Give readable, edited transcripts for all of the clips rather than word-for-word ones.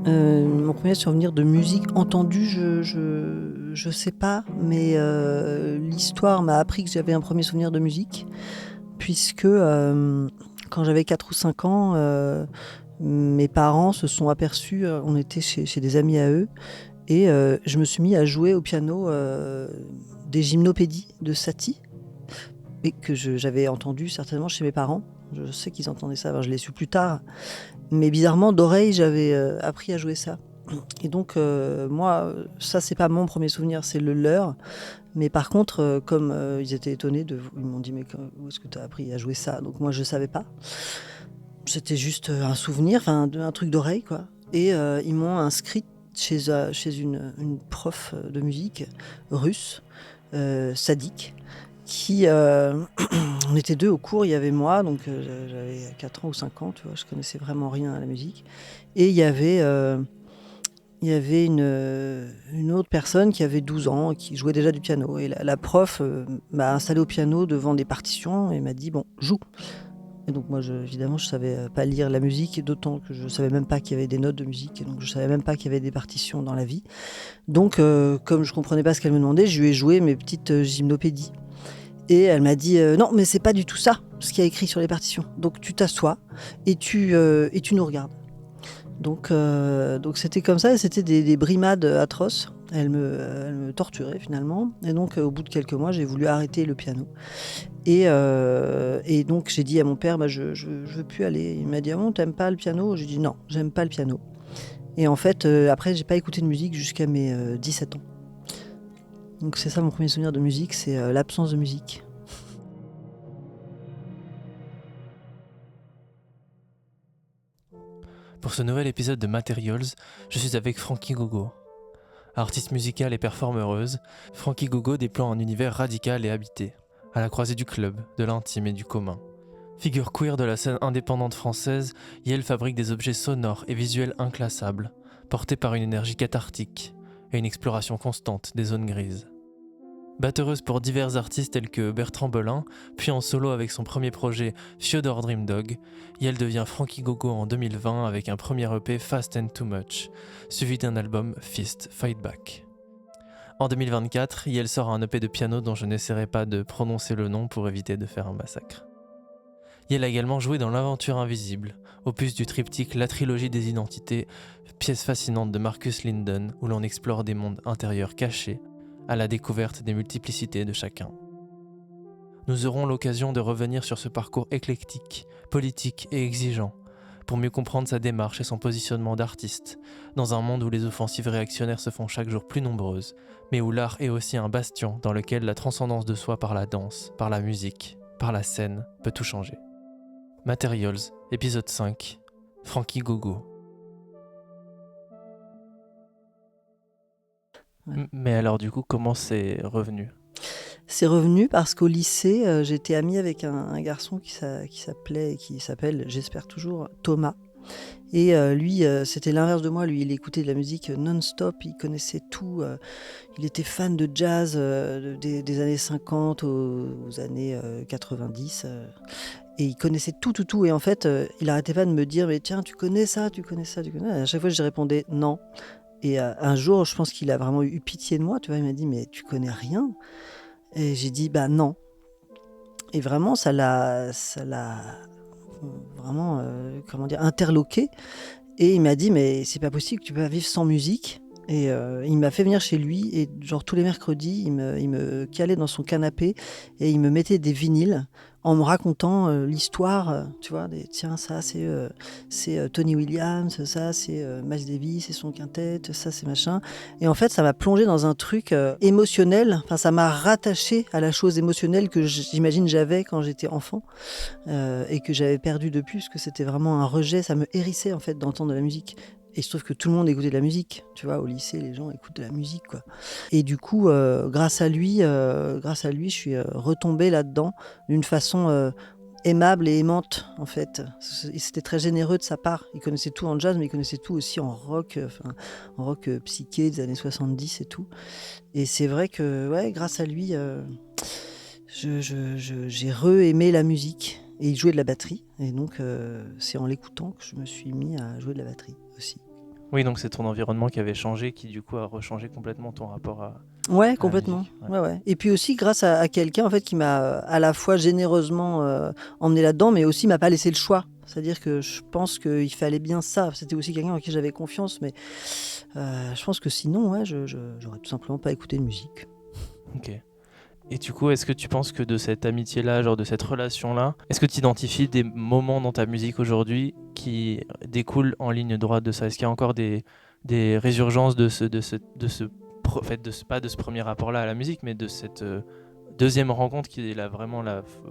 Mon premier souvenir de musique entendue, je sais pas, mais l'histoire m'a appris que j'avais un premier souvenir de musique, puisque quand j'avais 4 ou 5 ans, mes parents se sont aperçus, on était chez des amis à eux, et je me suis mis à jouer au piano des gymnopédies de Satie, et que j'avais entendu certainement chez mes parents. Je sais qu'ils entendaient ça, alors je l'ai su plus tard, mais bizarrement, d'oreille, j'avais appris à jouer ça. Et donc, moi, ça, c'est pas mon premier souvenir, c'est le leur. Mais par contre, comme ils étaient étonnés, ils m'ont dit, mais où est-ce que tu as appris à jouer ça? Donc moi, je savais pas. C'était juste un souvenir, un truc d'oreille, quoi. Et ils m'ont inscrite chez une prof de musique russe, sadique, qui... on était deux au cours, il y avait moi, donc j'avais 4 ans ou 5 ans, tu vois, je connaissais vraiment rien à la musique. Et il y avait une autre personne qui avait 12 ans, qui jouait déjà du piano. Et la prof m'a installé au piano devant des partitions et m'a dit, bon, joue. Et donc moi, évidemment, je savais pas lire la musique, et d'autant que je savais même pas qu'il y avait des notes de musique, et donc je savais même pas qu'il y avait des partitions dans la vie. Donc, comme je comprenais pas ce qu'elle me demandait, je lui ai joué mes petites gymnopédies. Et elle m'a dit, non, mais c'est pas du tout ça, ce qu'il y a écrit sur les partitions. Donc tu t'assois et tu nous regardes. Donc c'était comme ça, et c'était des brimades atroces. Elle me torturait finalement. Et donc au bout de quelques mois, j'ai voulu arrêter le piano. Et donc j'ai dit à mon père, bah, je veux plus aller. Il m'a dit, ah bon, t'aimes pas le piano? J'ai dit, non, j'aime pas le piano. Et en fait, après, j'ai pas écouté de musique jusqu'à mes 17 ans. Donc c'est ça mon premier souvenir de musique, c'est l'absence de musique. Pour ce nouvel épisode de Materials, je suis avec Frankie Gogo. Artiste musicale et performeuse, Frankie Gogo déploie un univers radical et habité, à la croisée du club, de l'intime et du commun. Figure queer de la scène indépendante française, Yael fabrique des objets sonores et visuels inclassables, portés par une énergie cathartique et une exploration constante des zones grises. Batteuse pour divers artistes tels que Bertrand Belin, puis en solo avec son premier projet Fyodor Dream Dog, Yael devient Frankie Gogo en 2020 avec un premier EP Fast and Too Much, suivi d'un album Fist Fight Back. En 2024, Yael sort un EP de piano dont je n'essaierai pas de prononcer le nom pour éviter de faire un massacre. Yael a également joué dans L'Aventure Invisible, opus du triptyque La Trilogie des Identités, pièce fascinante de Marcus Linden où l'on explore des mondes intérieurs cachés à la découverte des multiplicités de chacun. Nous aurons l'occasion de revenir sur ce parcours éclectique, politique et exigeant, pour mieux comprendre sa démarche et son positionnement d'artiste, dans un monde où les offensives réactionnaires se font chaque jour plus nombreuses, mais où l'art est aussi un bastion dans lequel la transcendance de soi par la danse, par la musique, par la scène peut tout changer. Materials, épisode 5, Frankie Gogo. Ouais. Mais alors du coup, comment c'est revenu ? C'est revenu parce qu'au lycée, j'étais amie avec un garçon qui s'appelle, j'espère toujours, Thomas. Et lui, c'était l'inverse de moi. Lui, il écoutait de la musique non-stop, il connaissait tout. Il était fan de jazz des années 50 aux années 90. Et il connaissait tout, tout, tout. Et en fait, il arrêtait pas de me dire, mais tiens, tu connais ça, tu connais ça, tu connais ça. Et à chaque fois, je répondais non. Et un jour, je pense qu'il a vraiment eu pitié de moi. Tu vois, il m'a dit, mais tu connais rien? Et j'ai dit, bah non. Et vraiment, ça l'a vraiment, interloqué. Et il m'a dit, mais c'est pas possible, tu peux pas vivre sans musique. Et il m'a fait venir chez lui, et genre tous les mercredis, il me calait dans son canapé et il me mettait des vinyles en me racontant l'histoire, tu vois, tiens, ça c'est Tony Williams, ça c'est Miles Davis, c'est son quintet, ça c'est machin. Et en fait, ça m'a plongé dans un truc émotionnel, enfin ça m'a rattaché à la chose émotionnelle que j'imagine j'avais quand j'étais enfant, et que j'avais perdu depuis, parce que c'était vraiment un rejet, ça me hérissait en fait d'entendre de la musique. Et il se trouve que tout le monde écoutait de la musique, tu vois, au lycée les gens écoutent de la musique, quoi. Et du coup, grâce à lui, je suis retombée là-dedans d'une façon aimable et aimante, en fait. Et c'était très généreux de sa part. Il connaissait tout en jazz, mais il connaissait tout aussi en rock, en rock psyché des années 70 et tout. Et c'est vrai que, ouais, grâce à lui, j'ai re-aimé la musique. Et il jouait de la batterie. Et donc, c'est en l'écoutant que je me suis mis à jouer de la batterie aussi. Oui, donc c'est ton environnement qui avait changé, qui du coup a rechangé complètement ton rapport Ouais, à la complètement. musique. Ouais. Ouais, ouais. Et puis aussi grâce à quelqu'un en fait qui m'a à la fois généreusement emmené là-dedans, mais aussi m'a pas laissé le choix. C'est-à-dire que je pense qu'il fallait bien ça. C'était aussi quelqu'un en qui j'avais confiance, mais je pense que sinon, ouais, j'aurais tout simplement pas écouté de musique. Ok. Et du coup, est-ce que tu penses que de cette amitié-là, genre de cette relation-là, est-ce que tu identifies des moments dans ta musique aujourd'hui qui découlent en ligne droite de ça? Est-ce qu'il y a encore des résurgences pas de ce premier rapport-là à la musique, mais de cette deuxième rencontre qui est là vraiment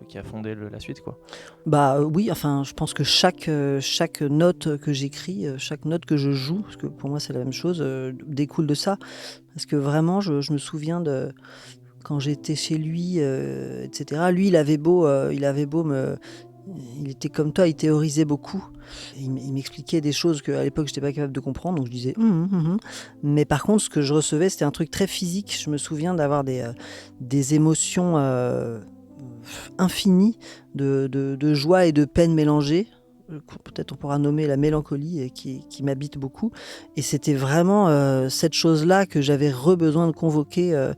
qui a fondé la suite, quoi? Bah oui, enfin, je pense que chaque note que j'écris, chaque note que je joue, parce que pour moi c'est la même chose, découle de ça. Parce que vraiment, je me souviens de quand j'étais chez lui, etc. Lui, il avait beau il était comme toi, il théorisait beaucoup. Il m'expliquait des choses qu'à l'époque, je n'étais pas capable de comprendre, donc je disais Mais par contre, ce que je recevais, c'était un truc très physique. Je me souviens d'avoir des émotions infinies de joie et de peine mélangées. Peut-être on pourra nommer la mélancolie qui m'habite beaucoup. Et c'était vraiment cette chose-là que j'avais besoin de convoquer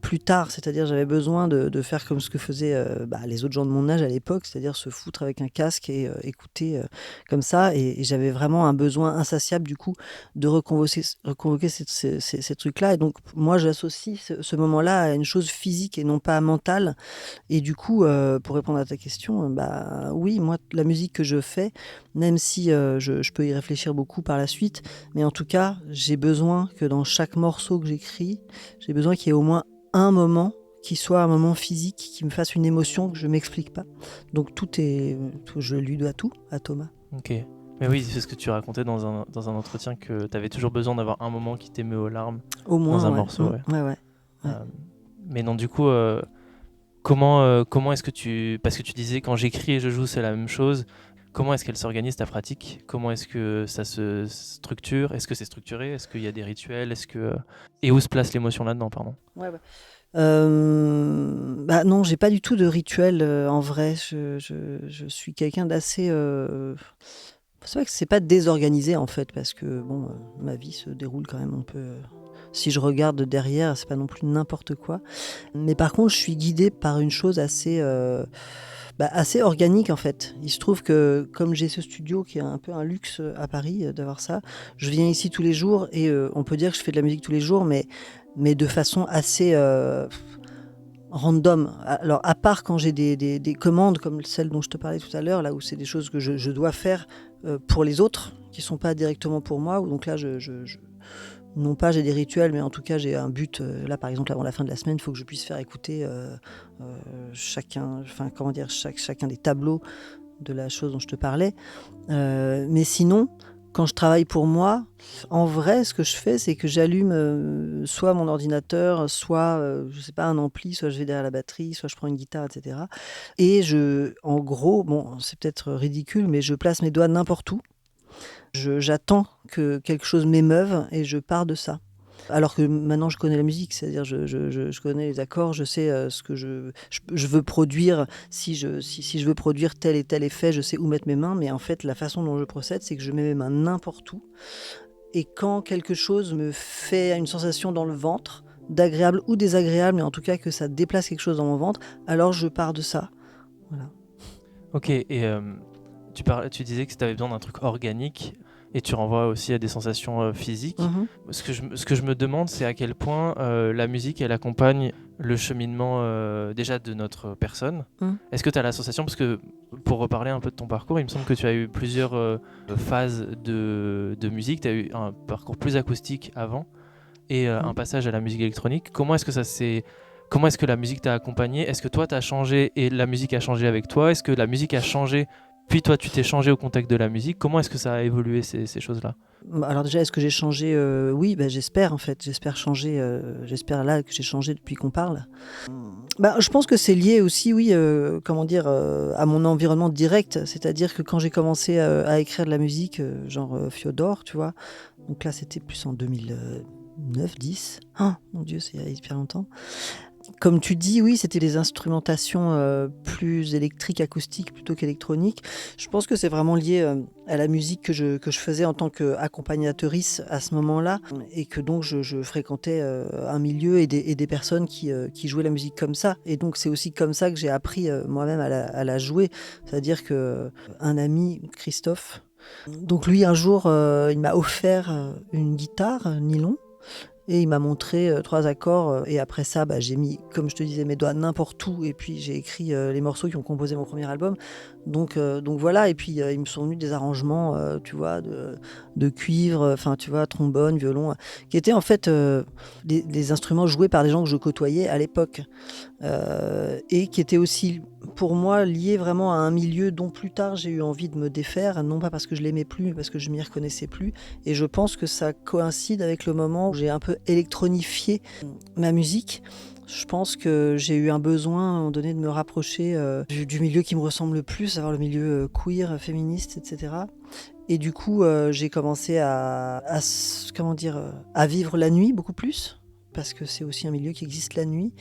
plus tard. C'est-à-dire j'avais besoin de faire comme ce que faisaient les autres gens de mon âge à l'époque, c'est-à-dire se foutre avec un casque et écouter comme ça. Et j'avais vraiment un besoin insatiable du coup de reconvoquer ces trucs-là. Et donc moi j'associe ce moment-là à une chose physique et non pas mentale. Et du coup, pour répondre à ta question, oui, moi, la musique que je fais, même si je peux y réfléchir beaucoup par la suite, mais en tout cas, j'ai besoin que dans chaque morceau que j'écris, j'ai besoin qu'il y ait au moins un moment qui soit un moment physique, qui me fasse une émotion que je ne m'explique pas. Donc je lui dois tout à Thomas. Ok. Mais oui, c'est ce que tu racontais dans un entretien, que tu avais toujours besoin d'avoir un moment qui t'émeut aux larmes Au dans moins, un ouais. morceau. Ouais. Ouais. Euh, mais non, du coup, comment est-ce que parce que tu disais quand j'écris et je joue, c'est la même chose. Comment est-ce qu'elle s'organise ta pratique? Comment est-ce que ça se structure? Est-ce que c'est structuré? Est-ce qu'il y a des rituels? Et où se place l'émotion là-dedans, pardon? Ouais. Non, j'ai pas du tout de rituel en vrai. Je suis quelqu'un d'assez. C'est vrai que c'est pas désorganisé en fait, parce que bon, ma vie se déroule quand même un peu. Si je regarde derrière, c'est pas non plus n'importe quoi. Mais par contre, je suis guidée par une chose assez organique en fait. Il se trouve que comme j'ai ce studio qui est un peu un luxe à Paris d'avoir ça, je viens ici tous les jours et on peut dire que je fais de la musique tous les jours, mais de façon assez random. Alors à part quand j'ai des commandes comme celle dont je te parlais tout à l'heure, là où c'est des choses que je dois faire pour les autres, qui sont pas directement pour moi, donc là non pas j'ai des rituels, mais en tout cas j'ai un but. Là par exemple avant la fin de la semaine, il faut que je puisse faire écouter chacun des tableaux de la chose dont je te parlais. Mais sinon, quand je travaille pour moi, en vrai, ce que je fais, c'est que j'allume soit mon ordinateur, soit, je sais pas, un ampli, soit je vais derrière la batterie, soit je prends une guitare, etc. Et en gros, bon, c'est peut-être ridicule, mais je place mes doigts n'importe où. J'attends que quelque chose m'émeuve et je pars de ça. Alors que maintenant je connais la musique, c'est-à-dire je connais les accords, je sais ce que je veux produire. Si je veux produire tel et tel effet, je sais où mettre mes mains. Mais en fait, la façon dont je procède, c'est que je mets mes mains n'importe où. Et quand quelque chose me fait une sensation dans le ventre, d'agréable ou désagréable, mais en tout cas que ça déplace quelque chose dans mon ventre, alors je pars de ça. Voilà. Ok, et tu disais que tu avais besoin d'un truc organique et tu renvoies aussi à des sensations physiques. Ce que je me demande, c'est à quel point la musique, elle accompagne le cheminement déjà de notre personne. Est-ce que tu as la sensation, parce que pour reparler un peu de ton parcours, il me semble que tu as eu plusieurs phases de musique, tu as eu un parcours plus acoustique avant et un passage à la musique électronique. Comment est-ce que la musique t'a accompagné? Est-ce que toi t'as changé et la musique a changé avec toi? Est-ce que la musique a changé puis toi tu t'es changé au contact de la musique? Comment est-ce que ça a évolué ces choses-là? Alors déjà, est-ce que j'ai changé? Oui, j'espère en fait. J'espère changer. J'espère là que j'ai changé depuis qu'on parle. Je pense que c'est lié aussi, oui, à mon environnement direct. C'est-à-dire que quand j'ai commencé à écrire de la musique, genre Fiodor, tu vois. Donc là, c'était plus en 2009, 10. Oh mon Dieu, c'est il y a hyper longtemps. Comme tu dis, oui, c'était des instrumentations plus électriques, acoustiques plutôt qu'électroniques. Je pense que c'est vraiment lié à la musique que je faisais en tant qu'accompagnatrice à ce moment-là, et que donc je fréquentais un milieu et des personnes qui jouaient la musique comme ça. Et donc c'est aussi comme ça que j'ai appris moi-même à la jouer. C'est-à-dire que un ami, Christophe, donc lui un jour, il m'a offert une guitare nylon. Et il m'a montré 3 accords, et après ça, j'ai mis, comme je te disais, mes doigts n'importe où, et puis j'ai écrit les morceaux qui ont composé mon premier album. Donc voilà, et puis il me sont venus des arrangements, tu vois, de cuivre, enfin tu vois, trombone, violon, qui étaient en fait des instruments joués par des gens que je côtoyais à l'époque, et qui étaient aussi pour moi liés vraiment à un milieu dont plus tard j'ai eu envie de me défaire, non pas parce que je l'aimais plus, mais parce que je m'y reconnaissais plus. Et je pense que ça coïncide avec le moment où j'ai un peu électronifié ma musique. Je pense que j'ai eu un besoin à un moment donné de me rapprocher du milieu qui me ressemble le plus, à savoir le milieu queer, féministe, etc. Et du coup, j'ai commencé à vivre la nuit beaucoup plus, parce que c'est aussi un milieu qui existe la nuit.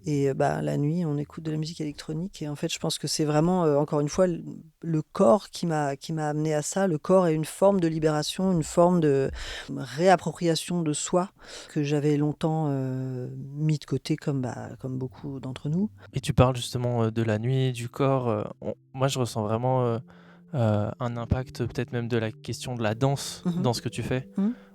Et la nuit, on écoute de la musique électronique. Et en fait, je pense que c'est vraiment, encore une fois, le corps qui m'a amené à ça. Le corps est une forme de libération, une forme de réappropriation de soi que j'avais longtemps mis de côté, comme beaucoup d'entre nous. Et tu parles justement de la nuit, du corps. Moi, je ressens vraiment un impact, peut-être même de la question de la danse dans ce que tu fais.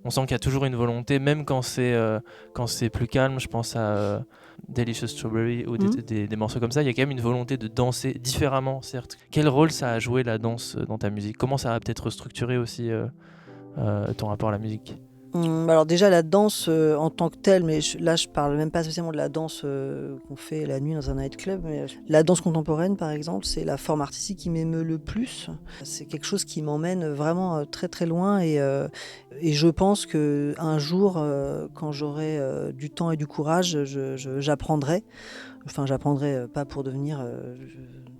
On sent qu'il y a toujours une volonté, même quand c'est plus calme. Je pense à Delicious Strawberry ou des morceaux comme ça. Il y a quand même une volonté de danser différemment, certes. Quel rôle ça a joué, la danse, dans ta musique? Comment ça a peut-être structuré aussi ton rapport à la musique? Alors déjà la danse en tant que telle, mais là je parle même pas spécialement de la danse qu'on fait la nuit dans un nightclub, mais la danse contemporaine par exemple, c'est la forme artistique qui m'émeut le plus. C'est quelque chose qui m'emmène vraiment très très loin, et je pense qu'un jour, quand j'aurai du temps et du courage, j'apprendrai. Enfin, j'apprendrai pas pour devenir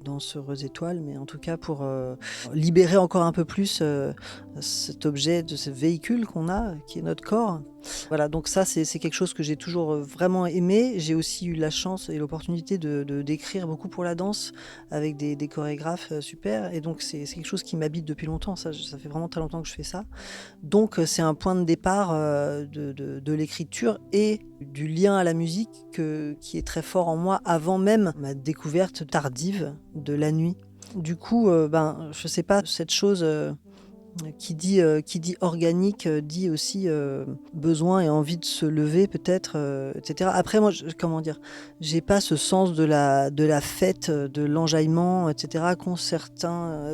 danseuse étoile, mais en tout cas pour libérer encore un peu plus cet objet, de ce véhicule qu'on a, qui est notre corps. Voilà, donc ça, c'est quelque chose que j'ai toujours vraiment aimé. J'ai aussi eu la chance et l'opportunité d'écrire beaucoup pour la danse, avec des chorégraphes super. Et donc, c'est quelque chose qui m'habite depuis longtemps. Ça fait vraiment très longtemps que je fais ça. Donc, c'est un point de départ de l'écriture et du lien à la musique qui est très fort en moi, avant même ma découverte tardive de la nuit. Du coup, je sais pas, cette chose qui dit organique dit aussi besoin et envie de se lever peut-être, etc. Après moi, comment dire, j'ai pas ce sens de la fête, de l'enjaillement, etc. qu'ont certains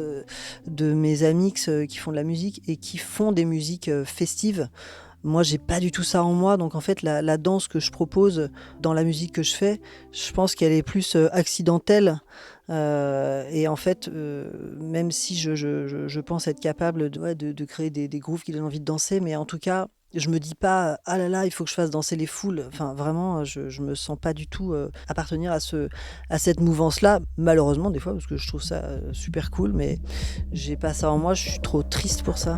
de mes amis qui font de la musique et qui font des musiques festives. Moi, j'ai pas du tout ça en moi, donc en fait, la danse que je propose dans la musique que je fais, je pense qu'elle est plus accidentelle. Et en fait, même si je pense être capable de créer des grooves qui donnent envie de danser, mais en tout cas, je me dis pas ah là là, il faut que je fasse danser les foules. Enfin, vraiment, je me sens pas du tout appartenir à cette mouvance-là. Malheureusement, des fois, parce que je trouve ça super cool, mais j'ai pas ça en moi. Je suis trop triste pour ça.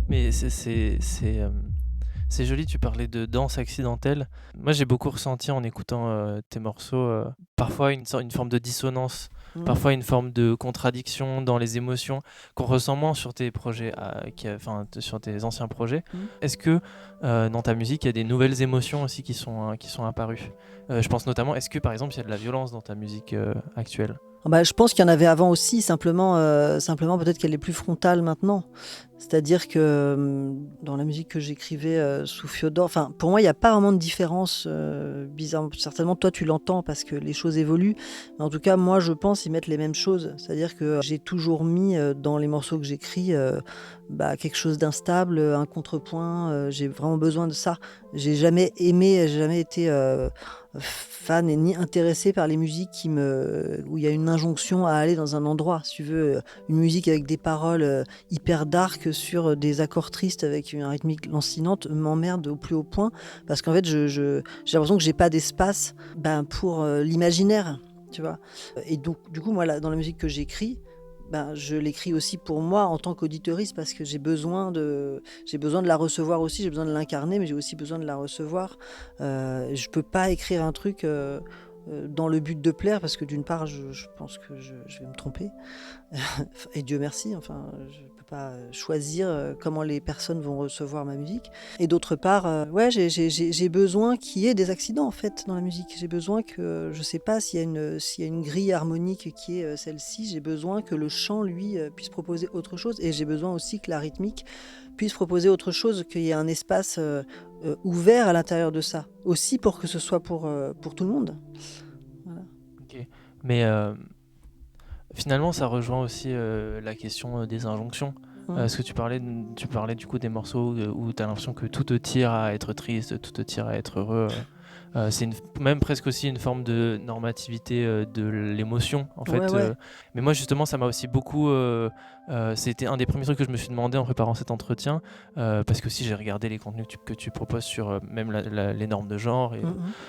Mais c'est joli, tu parlais de danse accidentelle. Moi, j'ai beaucoup ressenti en écoutant tes morceaux, parfois une forme de dissonance, parfois une forme de contradiction dans les émotions qu'on ressent moins sur tes projets, sur tes anciens projets. Est-ce que dans ta musique, il y a des nouvelles émotions aussi qui sont apparues? Je pense notamment, est-ce que par exemple, il y a de la violence dans ta musique actuelle? Je pense qu'il y en avait avant aussi, simplement peut-être qu'elle est plus frontale maintenant. C'est-à-dire que dans la musique que j'écrivais sous Fiodor, enfin, pour moi, il n'y a pas vraiment de différence bizarre. Certainement, toi, tu l'entends parce que les choses évoluent. Mais en tout cas, moi, je pense y mettre les mêmes choses. C'est-à-dire que j'ai toujours mis dans les morceaux que j'écris quelque chose d'instable, un contrepoint. J'ai vraiment besoin de ça. J'ai jamais aimé, j'ai jamais été fan et ni intéressé par les musiques où il y a une injonction à aller dans un endroit. Si tu veux, une musique avec des paroles hyper dark sur des accords tristes avec une rythmique lancinante m'emmerde au plus haut point parce qu'en fait j'ai l'impression que j'ai pas d'espace pour l'imaginaire, tu vois. Et donc du coup moi là, dans la musique que j'écris, je l'écris aussi pour moi en tant qu'auditoriste parce que j'ai besoin de la recevoir aussi, j'ai besoin de l'incarner, mais j'ai aussi besoin de la recevoir. Je peux pas écrire un truc dans le but de plaire parce que d'une part je pense que je vais me tromper et Dieu merci, enfin je peux pas choisir comment les personnes vont recevoir ma musique, et d'autre part j'ai besoin qu'il y ait des accidents en fait dans la musique. J'ai besoin que, je sais pas s'il y a une grille harmonique qui est celle-ci, j'ai besoin que le chant lui puisse proposer autre chose, et j'ai besoin aussi que la rythmique puisse proposer autre chose, qu'il y ait un espace ouvert à l'intérieur de ça aussi pour que ce soit pour tout le monde. Voilà. Ok. Mais finalement, ça rejoint aussi la question des injonctions. Parce que tu parlais du coup des morceaux où tu as l'impression que tout te tire à être triste, tout te tire à être heureux. C'est même presque aussi une forme de normativité de l'émotion en fait. Ouais. Mais moi justement ça m'a aussi beaucoup c'était un des premiers trucs que je me suis demandé en préparant cet entretien, parce que aussi j'ai regardé les contenus que tu proposes sur même les normes de genre, et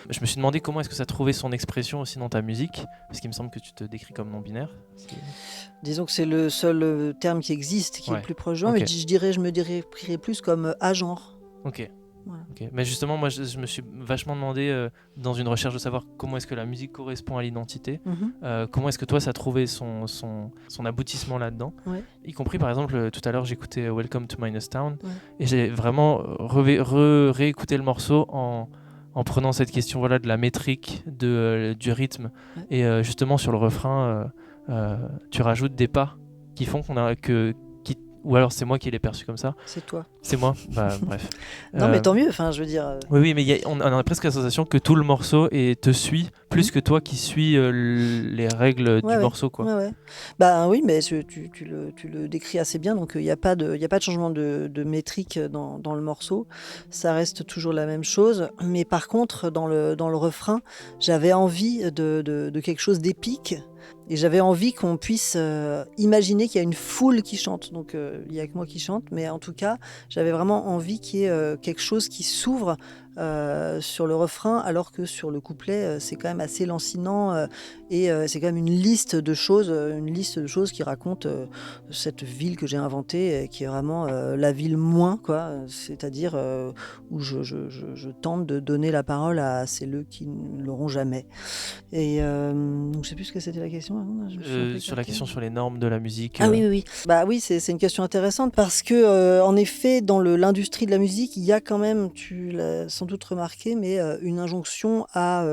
je me suis demandé comment est-ce que ça trouvait son expression aussi dans ta musique, parce qu'il me semble que tu te décris comme non binaire. Disons que c'est le seul terme qui existe, qui est le plus proche de moi, okay. mais je me décrirais plus comme agenre. Ok. Voilà. Okay. Mais justement, moi, je me suis vachement demandé, dans une recherche de savoir comment est-ce que la musique correspond à l'identité, comment est-ce que toi, ça a trouvé son aboutissement là-dedans, y compris, par exemple, tout à l'heure, j'écoutais Welcome to Minus Town, et j'ai vraiment réécouté le morceau en prenant cette question de la métrique, du rythme, et justement, sur le refrain, tu rajoutes des pas qui font ou alors c'est moi qui l'ai perçu comme ça. C'est toi. C'est moi. Bref. Non, mais tant mieux. Enfin, je veux dire. Oui, mais on a presque la sensation que tout le morceau te suit plus que toi qui suis les règles du morceau, quoi. Ouais. Oui, mais tu le décris assez bien. Donc il n'y a pas de changement de métrique dans le morceau. Ça reste toujours la même chose. Mais par contre, dans le refrain, j'avais envie de quelque chose d'épique. Et j'avais envie qu'on puisse imaginer qu'il y a une foule qui chante. Donc il n'y a que moi qui chante, mais en tout cas, j'avais vraiment envie qu'il y ait quelque chose qui s'ouvre sur le refrain, alors que sur le couplet, c'est quand même assez lancinant et c'est quand même une liste de choses qui racontent cette ville que j'ai inventée, qui est vraiment la ville moins, quoi. C'est-à-dire où je tente de donner la parole à celles qui ne l'auront jamais. Et donc je sais plus ce que c'était la question. Sur la question sur les normes de la musique. Ah oui. Oui, c'est une question intéressante parce que en effet, dans l'industrie de la musique, il y a quand même, tu l'as sans doute remarqué, mais une injonction à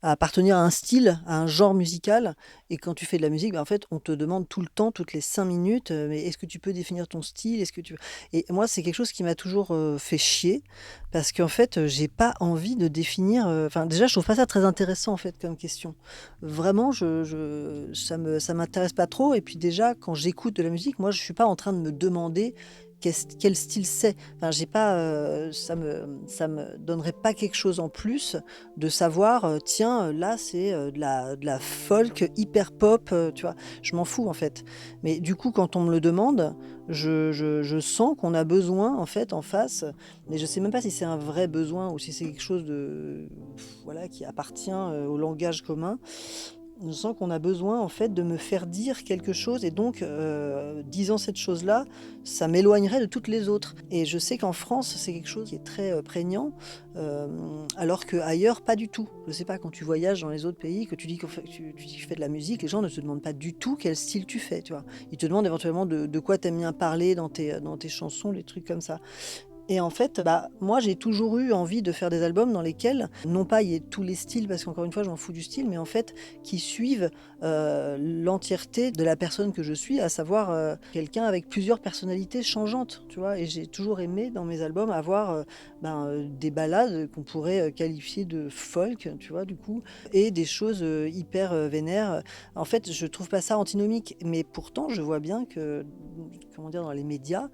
appartenir à un style, à un genre musical. Et quand tu fais de la musique, en fait, on te demande tout le temps, toutes les 5 minutes, mais est-ce que tu peux définir ton style ? Et moi, c'est quelque chose qui m'a toujours fait chier, parce qu'en fait, j'ai pas envie de définir. Déjà, je trouve pas ça très intéressant en fait comme question. Vraiment, ça m'intéresse pas trop. Et puis déjà, quand j'écoute de la musique, moi, je suis pas en train de me demander quel style c'est. J'ai pas, ça me donnerait pas quelque chose en plus de savoir, tiens, là c'est de la folk hyper pop, tu vois. Je m'en fous en fait. Mais du coup, quand on me le demande, je sens qu'on a besoin en fait en face. Mais je sais même pas si c'est un vrai besoin ou si c'est quelque chose qui appartient au langage commun. Je sens qu'on a besoin en fait de me faire dire quelque chose, et donc disant cette chose-là, ça m'éloignerait de toutes les autres. Et je sais qu'en France, c'est quelque chose qui est très prégnant, alors qu'ailleurs, pas du tout. Je sais pas, quand tu voyages dans les autres pays, que tu dis que tu fais de la musique, les gens ne te demandent pas du tout quel style tu fais, tu vois. Ils te demandent éventuellement de quoi t'aimes bien parler dans tes chansons, les trucs comme ça. Et en fait, moi j'ai toujours eu envie de faire des albums dans lesquels, non pas il y ait tous les styles, parce qu'encore une fois je m'en fous du style, mais en fait qui suivent l'entièreté de la personne que je suis, à savoir quelqu'un avec plusieurs personnalités changeantes, tu vois. Et j'ai toujours aimé dans mes albums avoir des ballades qu'on pourrait qualifier de folk, tu vois, du coup, et des choses hyper vénères. En fait, je trouve pas ça antinomique, mais pourtant je vois bien que, comment dire, dans les médias,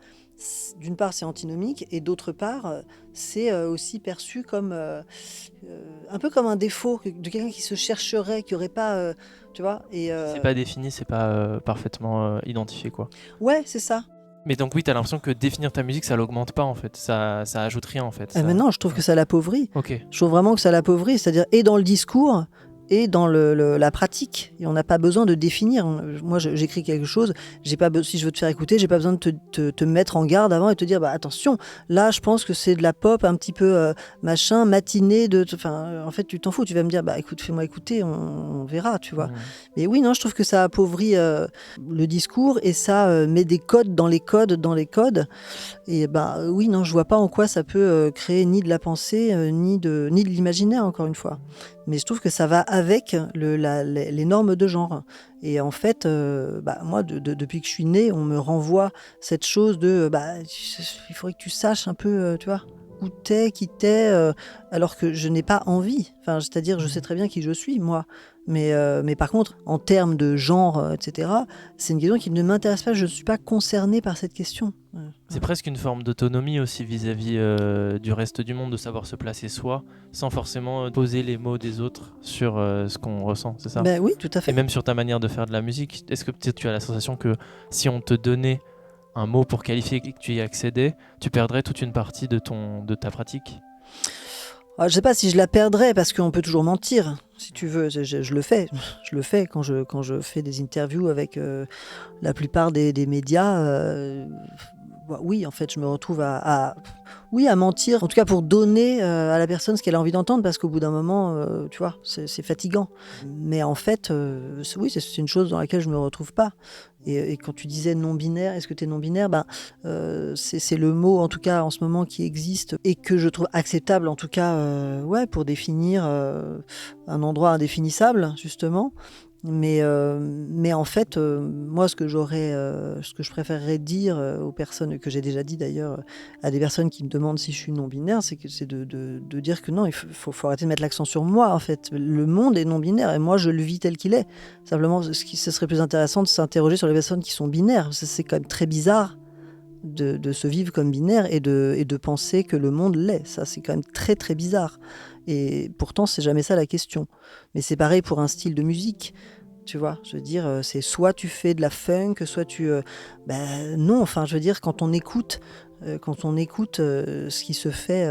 d'une part c'est antinomique et d'autre part c'est aussi perçu comme un peu comme un défaut de quelqu'un qui se chercherait, qui aurait pas tu vois. Et Si c'est pas défini, c'est pas parfaitement identifié, quoi. ouais, c'est ça. Mais donc oui, t'as l'impression que définir ta musique, ça l'augmente pas en fait, ça ajoute rien en fait. Mais non, je trouve que ça l'appauvrit. Ok. Je trouve vraiment que ça l'appauvrit, c'est-à-dire et dans le discours et dans la pratique. Et on n'a pas besoin de définir. Moi, j'écris quelque chose, si je veux te faire écouter, j'ai pas besoin de te mettre en garde avant et te dire attention, là, je pense que c'est de la pop un petit peu machin, matinée. En fait, tu t'en fous. Tu vas me dire, écoute, fais-moi écouter, on verra, tu vois. Mais oui, non, je trouve que ça appauvrit le discours et ça met des codes dans les codes, Et oui, non, je vois pas en quoi ça peut créer ni de la pensée, ni de l'imaginaire, encore une fois. Mais je trouve que ça va avec les normes de genre. Et en fait, moi, depuis que je suis née, on me renvoie cette chose de il faudrait que tu saches un peu, tu vois, où t'es, qui t'es, alors que je n'ai pas envie. Enfin, c'est-à-dire, je sais très bien qui je suis, moi. Mais par contre, en termes de genre, etc., c'est une question qui ne m'intéresse pas. Je ne suis pas concernée par cette question. C'est presque une forme d'autonomie aussi vis-à-vis du reste du monde, de savoir se placer soi, sans forcément poser les mots des autres sur ce qu'on ressent, c'est ça? Oui, tout à fait. Et même sur ta manière de faire de la musique, est-ce que peut-être tu as la sensation que si on te donnait un mot pour qualifier et que tu y accédais, tu perdrais toute une partie de ta pratique? Je ne sais pas si je la perdrais, parce qu'on peut toujours mentir, si tu veux. Je le fais. Je le fais quand je fais des interviews avec la plupart des médias. Oui, en fait, je me retrouve à mentir, en tout cas pour donner à la personne ce qu'elle a envie d'entendre, parce qu'au bout d'un moment, tu vois, c'est fatigant. Mais en fait, c'est une chose dans laquelle je ne me retrouve pas. Et quand tu disais non-binaire, est-ce que tu es non-binaire, c'est le mot, en tout cas en ce moment, qui existe et que je trouve acceptable, en tout cas pour définir un endroit indéfinissable, justement. Mais en fait, moi, ce que je préférerais dire aux personnes, que j'ai déjà dit d'ailleurs, à des personnes qui me demandent si je suis non-binaire, c'est de dire que non, il faut arrêter de mettre l'accent sur moi, en fait. Le monde est non-binaire et moi, je le vis tel qu'il est. Simplement, ce serait plus intéressant de s'interroger sur les personnes qui sont binaires. C'est quand même très bizarre de se vivre comme binaire et de penser que le monde l'est. Ça, c'est quand même très, très bizarre. Et pourtant, c'est jamais ça la question. Mais c'est pareil pour un style de musique. Tu vois, je veux dire, c'est soit tu fais de la funk, soit tu... non, enfin, je veux dire, quand on écoute ce qui se fait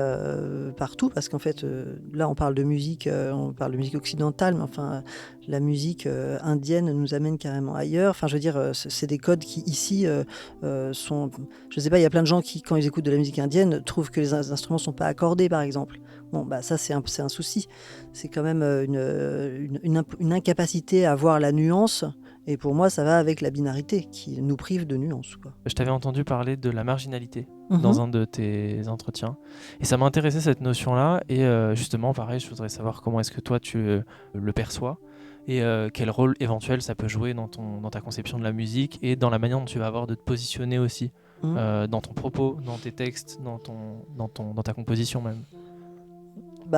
partout, parce qu'en fait, là, on parle de musique occidentale, mais enfin, la musique indienne nous amène carrément ailleurs. Enfin, je veux dire, c'est des codes qui, ici, sont... Je sais pas, il y a plein de gens qui, quand ils écoutent de la musique indienne, trouvent que les instruments sont pas accordés, par exemple. Bon, ça, c'est un souci. C'est quand même une incapacité à voir la nuance. Et pour moi, ça va avec la binarité qui nous prive de nuance, quoi. Je t'avais entendu parler de la marginalité dans un de tes entretiens. Et ça m'intéressait, cette notion-là. Et justement, pareil, je voudrais savoir comment est-ce que toi, tu le perçois et quel rôle éventuel ça peut jouer dans ta conception de la musique et dans la manière dont tu vas avoir de te positionner aussi dans ton propos, dans tes textes, dans ta composition même.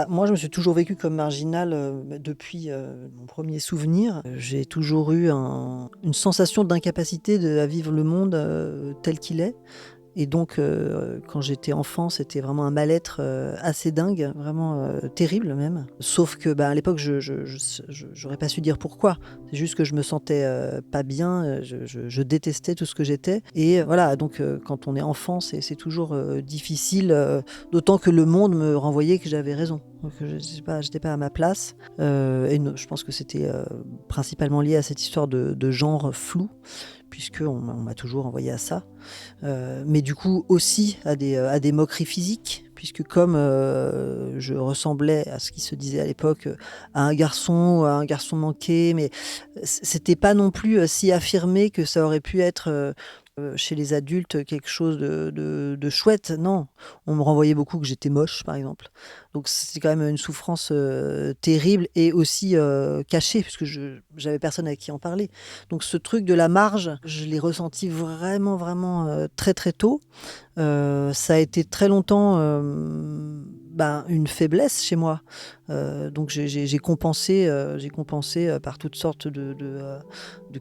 Moi, je me suis toujours vécu comme marginal depuis mon premier souvenir. J'ai toujours eu une sensation d'incapacité à vivre le monde tel qu'il est. Et donc, quand j'étais enfant, c'était vraiment un mal-être assez dingue, vraiment terrible même. Sauf que à l'époque, j'aurais pas su dire pourquoi. C'est juste que je me sentais pas bien, je détestais tout ce que j'étais. Et voilà, donc quand on est enfant, c'est toujours difficile, d'autant que le monde me renvoyait que j'avais raison. Donc, j'étais pas à ma place. Je pense que c'était principalement lié à cette histoire de genre flou, puisqu'on m'a toujours envoyé à ça. Mais du coup aussi à des moqueries physiques, puisque comme je ressemblais à ce qui se disait à l'époque à un garçon manqué, mais c'était pas non plus si affirmé que ça aurait pu être chez les adultes quelque chose de chouette. Non, on me renvoyait beaucoup que j'étais moche, par exemple. Donc c'est quand même une souffrance terrible et aussi cachée, puisque j'avais personne à qui en parler. Donc ce truc de la marge, je l'ai ressenti vraiment, vraiment très, très tôt. Ça a été très longtemps une faiblesse chez moi. Donc j'ai compensé, par toutes sortes de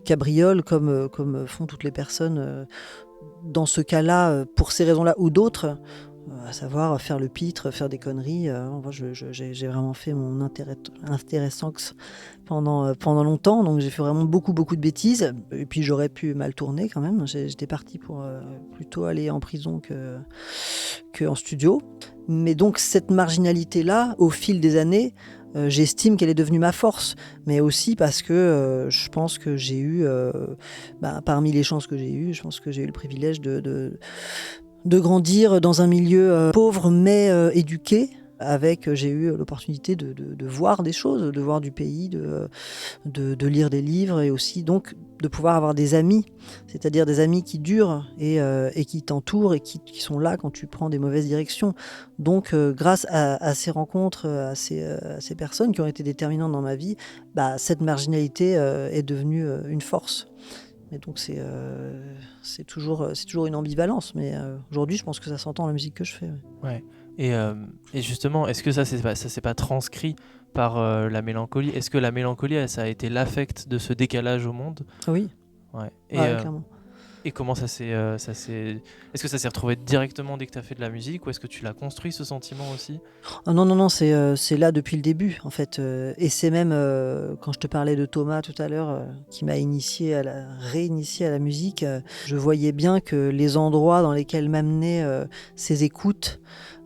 cabrioles comme font toutes les personnes dans ce cas-là, pour ces raisons-là ou d'autres. À savoir faire le pitre, faire des conneries. Moi, j'ai vraiment fait mon intéressance pendant longtemps, donc j'ai fait vraiment beaucoup de bêtises. Et puis j'aurais pu mal tourner quand même. J'étais partie pour plutôt aller en prison que en studio. Mais donc cette marginalité-là, au fil des années, j'estime qu'elle est devenue ma force, mais aussi parce que je pense que j'ai eu, parmi les chances que j'ai eues, je pense que j'ai eu le privilège de grandir dans un milieu pauvre mais éduqué. J'ai eu l'opportunité de voir des choses, de voir du pays, de lire des livres et aussi donc de pouvoir avoir des amis, c'est-à-dire des amis qui durent et qui t'entourent et qui sont là quand tu prends des mauvaises directions. Donc grâce à ces rencontres, à ces personnes qui ont été déterminantes dans ma vie, cette marginalité est devenue une force. Et donc c'est toujours une ambivalence, mais aujourd'hui je pense que ça s'entend dans la musique que je fais. Ouais. Et justement, est-ce que ça s'est pas transcrit par la mélancolie? Est-ce que la mélancolie, ça a été l'affect de ce décalage au monde? Oui. Ouais. Clairement. Et comment ça s'est... Est-ce que ça s'est retrouvé directement dès que tu as fait de la musique, ou est-ce que tu l'as construit, ce sentiment aussi? Non, c'est là depuis le début, en fait. Et c'est même, quand je te parlais de Thomas tout à l'heure, qui m'a réinitié à la musique, je voyais bien que les endroits dans lesquels m'amenaient ces écoutes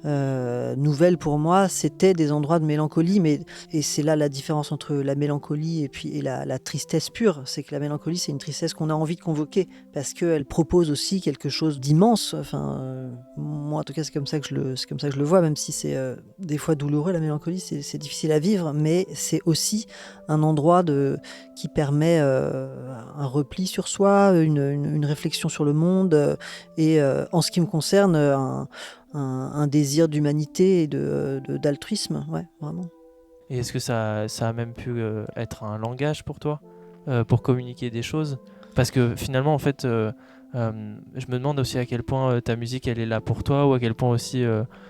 nouvelles pour moi, c'était des endroits de mélancolie. Et c'est là la différence entre la mélancolie et la tristesse pure. C'est que la mélancolie, c'est une tristesse qu'on a envie de convoquer, parce qu'elle propose aussi quelque chose d'immense. Enfin, moi, en tout cas, c'est comme ça que je le vois, même si c'est des fois douloureux, la mélancolie, c'est difficile à vivre, mais c'est aussi un endroit qui permet un repli sur soi, une réflexion sur le monde, et en ce qui me concerne, un désir d'humanité et d'altruisme, ouais, vraiment. Et est-ce que ça a même pu être un langage pour toi, pour communiquer des choses? Parce que finalement, en fait, je me demande aussi à quel point ta musique, elle est là pour toi, ou à quel point aussi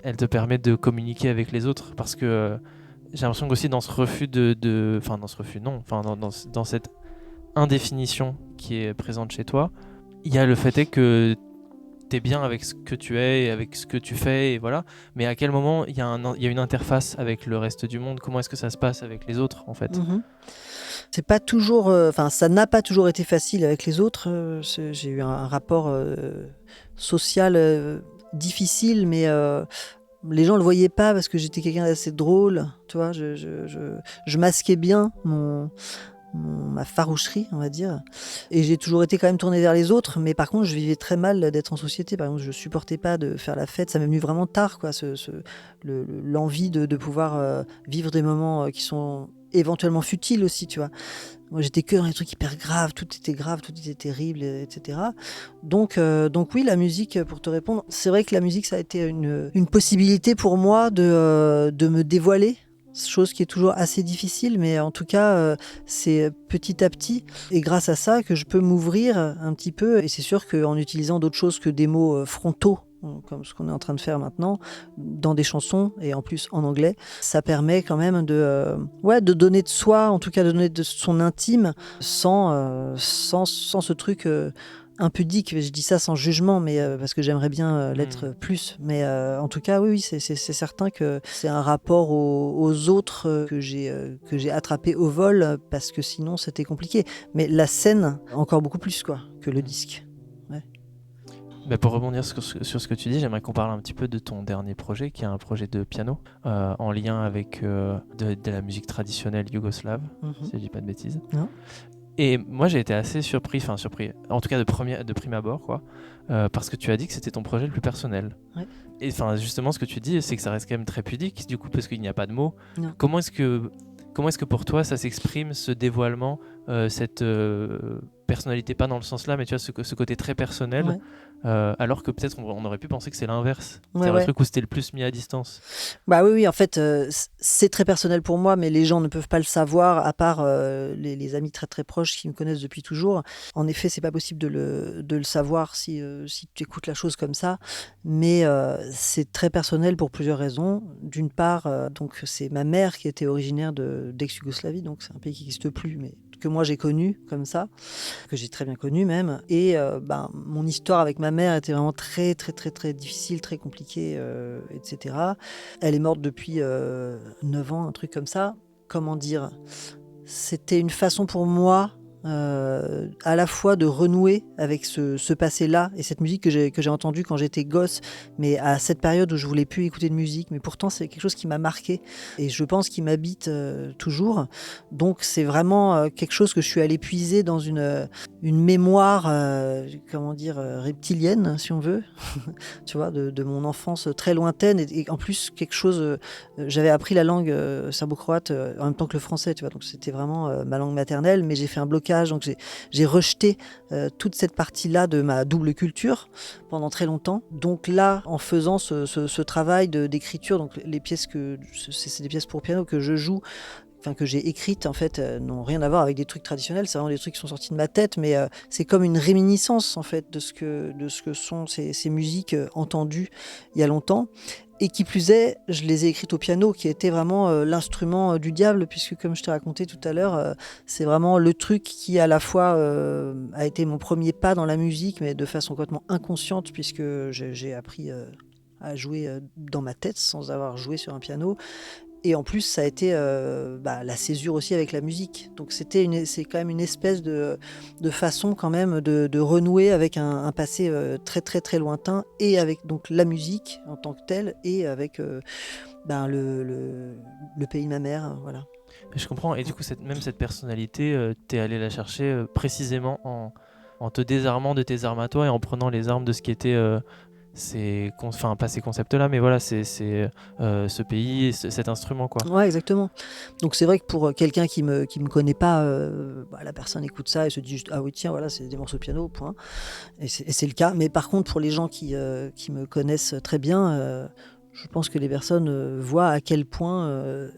elle te permet de communiquer avec les autres. Parce que j'ai l'impression qu'aussi dans ce refus Enfin, dans ce refus, non. Enfin, dans cette indéfinition qui est présente chez toi, il y a le fait est que t'es bien avec ce que tu es et avec ce que tu fais, et voilà. Mais à quel moment il y a une interface avec le reste du monde? Comment est-ce que ça se passe avec les autres, en fait? C'est pas toujours, ça n'a pas toujours été facile avec les autres. J'ai eu un rapport social difficile, mais les gens le voyaient pas parce que j'étais quelqu'un d'assez drôle. Tu vois, je masquais bien ma faroucherie, on va dire. Et j'ai toujours été quand même tournée vers les autres, mais par contre, je vivais très mal d'être en société. Par exemple, je supportais pas de faire la fête. Ça m'est venu vraiment tard, quoi, l'envie de pouvoir vivre des moments qui sont éventuellement futiles aussi, tu vois. Moi, j'étais que dans les trucs hyper graves, tout était terrible, etc. Donc oui, la musique, pour te répondre, c'est vrai que la musique, ça a été une possibilité pour moi de me dévoiler. Chose qui est toujours assez difficile, mais en tout cas, c'est petit à petit, et grâce à ça, que je peux m'ouvrir un petit peu. Et c'est sûr qu'en utilisant d'autres choses que des mots frontaux, comme ce qu'on est en train de faire maintenant, dans des chansons, et en plus en anglais, ça permet quand même de donner de soi, en tout cas de donner de son intime, sans ce truc impudique. Je dis ça sans jugement, mais parce que j'aimerais bien l'être plus. Mais en tout cas, oui, c'est certain que c'est un rapport aux autres que j'ai attrapé au vol, parce que sinon c'était compliqué. Mais la scène, encore beaucoup plus, quoi, que le disque. Bah, pour rebondir sur ce que tu dis, j'aimerais qu'on parle un petit peu de ton dernier projet, qui est un projet de piano, en lien avec de la musique traditionnelle yougoslave, si je dis pas de bêtises. Non. Et moi j'ai été assez surpris, en tout cas de prime abord, quoi, parce que tu as dit que c'était ton projet le plus personnel. Ouais. Et justement, ce que tu dis, c'est que ça reste quand même très pudique, du coup, parce qu'il n'y a pas de mots. Non. Comment est-ce que pour toi ça s'exprime, ce dévoilement, cette personnalité, pas dans le sens là, mais tu vois, ce côté très personnel, Ouais. alors que peut-être on aurait pu penser que c'est l'inverse. Ouais, C'est un ouais. truc où c'était le plus mis à distance. Bah oui, en fait, c'est très personnel pour moi, mais les gens ne peuvent pas le savoir, à part les amis très très proches qui me connaissent depuis toujours. En effet, c'est pas possible de le savoir si tu écoutes la chose comme ça, mais c'est très personnel pour plusieurs raisons. D'une part, donc c'est ma mère qui était originaire d'ex-Yougoslavie, donc c'est un pays qui n'existe plus, mais que moi j'ai connu comme ça, que j'ai très bien connu même. Et mon histoire avec ma mère était vraiment très très très très difficile, très compliquée, etc. Elle est morte depuis 9 ans, un truc comme ça. Comment dire? C'était une façon pour moi à la fois de renouer avec ce passé-là et cette musique que j'ai entendue quand j'étais gosse, mais à cette période où je voulais plus écouter de musique. Mais pourtant, c'est quelque chose qui m'a marqué et je pense qu'il m'habite toujours. Donc, c'est vraiment quelque chose que je suis allée puiser dans une mémoire, comment dire, reptilienne, si on veut, tu vois, de mon enfance très lointaine. Et en plus, quelque chose, j'avais appris la langue serbo-croate en même temps que le français, tu vois, donc c'était vraiment ma langue maternelle, mais j'ai fait un blocage, donc j'ai rejeté toute cette partie-là de ma double culture pendant très longtemps. Donc là, en faisant ce travail d'écriture, donc les pièces c'est des pièces pour piano que je joue, enfin que j'ai écrites en fait, n'ont rien à voir avec des trucs traditionnels, c'est vraiment des trucs qui sont sortis de ma tête, mais c'est comme une réminiscence en fait de ce que sont ces musiques entendues il y a longtemps. Et qui plus est, je les ai écrites au piano, qui était vraiment l'instrument du diable, puisque comme je t'ai raconté tout à l'heure, c'est vraiment le truc qui à la fois a été mon premier pas dans la musique, mais de façon complètement inconsciente, puisque j'ai appris à jouer dans ma tête sans avoir joué sur un piano. Et en plus, ça a été la césure aussi avec la musique. Donc c'est quand même une espèce de façon quand même de renouer avec un passé très très très lointain, et avec donc la musique en tant que telle, et avec le pays de ma mère, voilà. Mais je comprends, et du coup, même cette personnalité, t'es allé la chercher précisément en te désarmant de tes armes à toi et en prenant les armes de ce qui était enfin pas ces concepts-là, mais voilà, c'est ce pays, cet instrument, quoi. Ouais, exactement. Donc c'est vrai que pour quelqu'un qui me connaît pas, la personne écoute ça et se dit juste ah oui tiens voilà c'est des morceaux de piano, point. Et c'est le cas. Mais par contre pour les gens qui me connaissent très bien, je pense que les personnes voient à quel point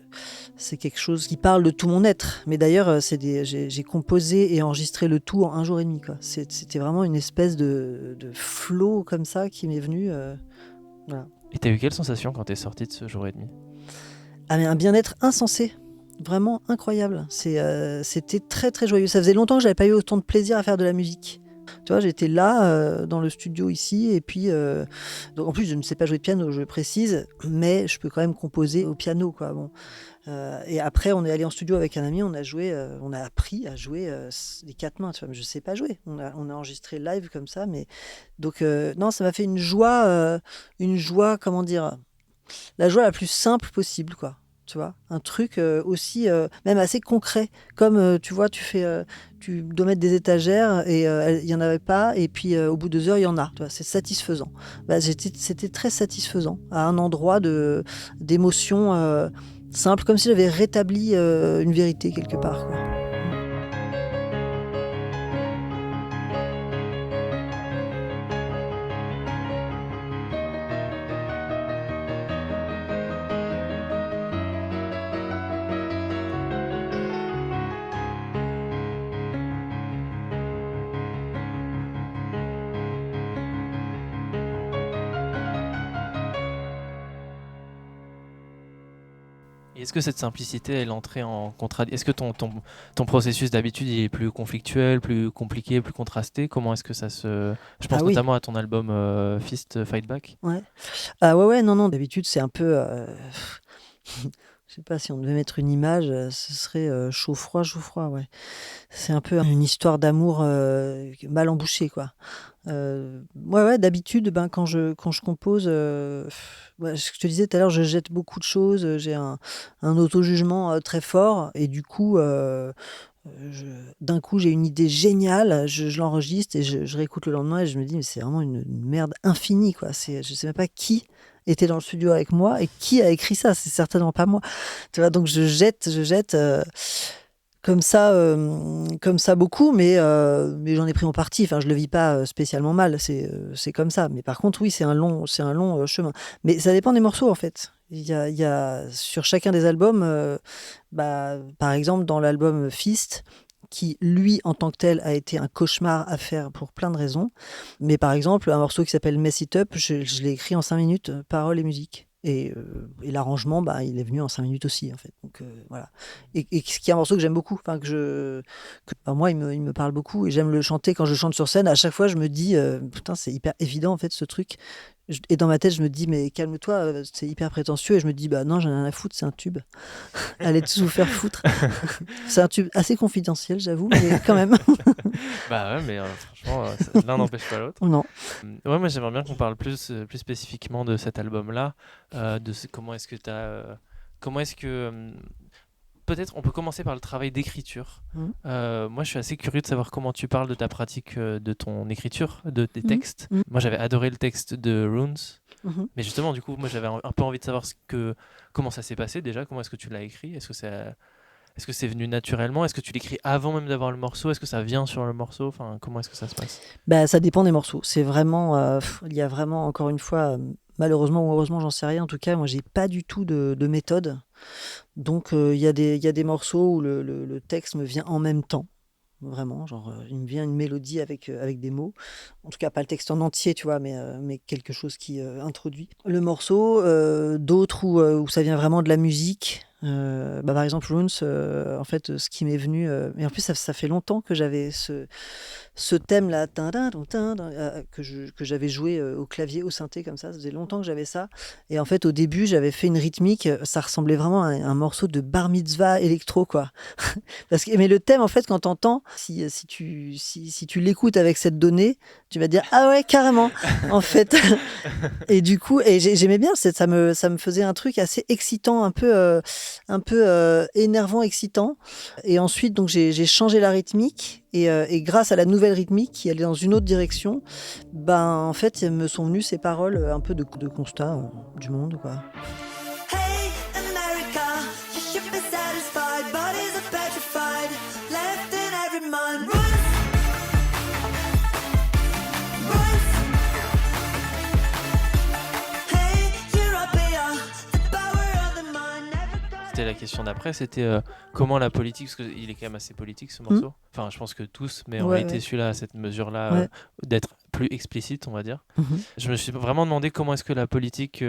c'est quelque chose qui parle de tout mon être. Mais d'ailleurs j'ai composé et enregistré le tout en 1 jour et demi, quoi. C'était vraiment une espèce de flow comme ça qui m'est venu. Voilà. Et t'as eu quelle sensation quand t'es sorti de ce jour et demi? Ah, mais un bien-être insensé, vraiment incroyable. C'était très très joyeux. Ça faisait longtemps que j'avais pas eu autant de plaisir à faire de la musique. Tu vois, j'étais là dans le studio ici, et puis donc en plus je ne sais pas jouer de piano, je précise, mais je peux quand même composer au piano, quoi. Bon. Et après on est allé en studio avec un ami, on a appris à jouer les 4 mains. Tu vois, mais je sais pas jouer. On a enregistré live comme ça, mais donc non, ça m'a fait une joie, comment dire, la joie la plus simple possible, quoi. Tu vois, un truc aussi même assez concret, comme tu vois, tu dois mettre des étagères et il y en avait pas, et puis au bout de 2 heures il y en a. Tu vois, c'est satisfaisant. C'était très satisfaisant à un endroit d'émotion simple, comme si j'avais rétabli une vérité quelque part, quoi. Et est-ce que cette simplicité, elle entrait en contradiction? Est-ce que ton processus d'habitude, il est plus conflictuel, plus compliqué, plus contrasté? Comment est-ce que ça se... Je pense Ah oui. notamment à ton album Fist Fight Back. Ouais. Ah ouais, non, d'habitude c'est un peu je sais pas si on devait mettre une image, ce serait chaud-froid, ouais. C'est un peu une histoire d'amour mal embouchée, quoi. Ouais, d'habitude, quand je compose, ce que je te disais tout à l'heure, je jette beaucoup de choses, j'ai un auto-jugement très fort, et du coup, d'un coup, j'ai une idée géniale, je l'enregistre et je réécoute le lendemain et je me dis: «Mais c'est vraiment une merde infinie, quoi». Je sais même pas qui était dans le studio avec moi et qui a écrit ça, c'est certainement pas moi. Tu vois? Donc je jette, comme ça beaucoup, mais j'en ai pris mon parti. Enfin, je le vis pas spécialement mal. C'est comme ça. Mais par contre, oui, c'est un long chemin. Mais ça dépend des morceaux en fait. Il y a sur chacun des albums, par exemple dans l'album Fist, qui lui en tant que tel a été un cauchemar à faire pour plein de raisons. Mais par exemple, un morceau qui s'appelle Mess It Up, je l'ai écrit en 5 minutes, paroles et musique. Et l'arrangement, il est venu en 5 minutes aussi, en fait. Donc voilà. Et ce qui est un morceau que j'aime beaucoup, moi, il me parle beaucoup et j'aime le chanter quand je chante sur scène. À chaque fois, je me dis, putain, c'est hyper évident en fait ce truc. Et dans ma tête, je me dis, mais calme-toi, c'est hyper prétentieux. Et je me dis, bah non, j'en ai rien à foutre, c'est un tube. Allez tous vous faire foutre. C'est un tube assez confidentiel, j'avoue, mais quand même. Bah ouais, mais franchement, l'un n'empêche pas l'autre. Non. Ouais, moi j'aimerais bien qu'on parle plus spécifiquement de cet album-là, comment est-ce que peut-être on peut commencer par le travail d'écriture. Moi je suis assez curieux de savoir comment tu parles de ta pratique de ton écriture, de tes textes. Moi j'avais adoré le texte de Runes, mais justement du coup moi j'avais un peu envie de savoir comment ça s'est passé déjà, comment est-ce que tu l'as écrit, est-ce que c'est venu naturellement? Est-ce que tu l'écris avant même d'avoir le morceau? Est-ce que ça vient sur le morceau? Enfin, comment est-ce que ça se passe? Ça dépend des morceaux. C'est vraiment, il y a vraiment, encore une fois, malheureusement ou heureusement, j'en sais rien. En tout cas, moi, j'ai pas du tout de méthode. Donc, il y a des morceaux où le texte me vient en même temps. Vraiment, genre, il me vient une mélodie avec des mots. En tout cas, pas le texte en entier, tu vois, mais quelque chose qui introduit le morceau. D'autres où ça vient vraiment de la musique. Par exemple, Runes, en fait, ce qui m'est venu... et en plus, ça fait longtemps que j'avais ce thème-là, que j'avais joué au clavier, au synthé, comme ça. Ça faisait longtemps que j'avais ça. Et en fait, au début, j'avais fait une rythmique. Ça ressemblait vraiment à un morceau de bar mitzvah électro, quoi. Mais le thème, en fait, quand t'entends, si tu l'écoutes avec cette donnée, tu vas dire ah ouais, carrément, en fait. Et du coup, j'aimais bien, ça me faisait un truc assez excitant, un peu énervant, excitant. Et ensuite, donc j'ai changé la rythmique et grâce à la nouvelle rythmique qui allait dans une autre direction, en fait, me sont venues ces paroles un peu de constat du monde, quoi. Hey America, you should be satisfied. Bodies are petrified, left in every mind. Hey Europea, the power of the mind never goes. C'était la question d'après, c'était comment la politique, parce qu'il est quand même assez politique ce morceau. Enfin, je pense que tous, mais en réalité celui-là, à cette mesure-là, d'être plus explicite, on va dire. Je me suis vraiment demandé comment est-ce que la politique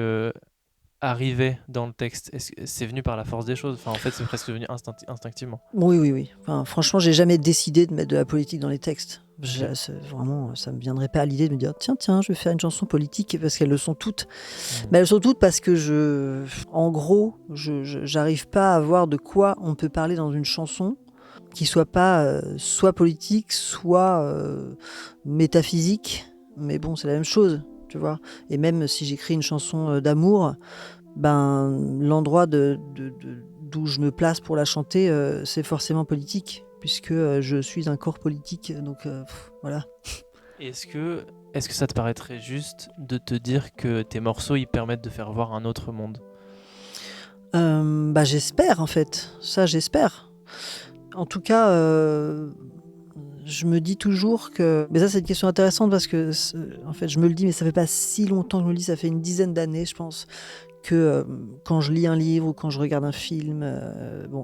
arrivait dans le texte. Est-ce que c'est venu par la force des choses? Enfin, en fait, c'est presque venu instinctivement. Oui. Enfin, franchement, j'ai jamais décidé de mettre de la politique dans les textes. Vraiment, ça me viendrait pas à l'idée de me dire tiens, je vais faire une chanson politique parce qu'elles le sont toutes. Mais elles sont toutes parce que en gros, j'arrive pas à voir de quoi on peut parler dans une chanson qui soit pas soit politique, soit métaphysique. Mais bon, c'est la même chose, tu vois. Et même si j'écris une chanson d'amour, l'endroit d'où je me place pour la chanter, c'est forcément politique, puisque je suis un corps politique, donc voilà. Est-ce que ça te paraîtrait juste de te dire que tes morceaux, ils permettent de faire voir un autre monde? J'espère, en fait. Ça, j'espère. En tout cas, je me dis toujours que... Mais ça, c'est une question intéressante parce que, en fait, je me le dis, mais ça fait pas si longtemps que je me le dis, ça fait une dizaine d'années, je pense, que quand je lis un livre ou quand je regarde un film...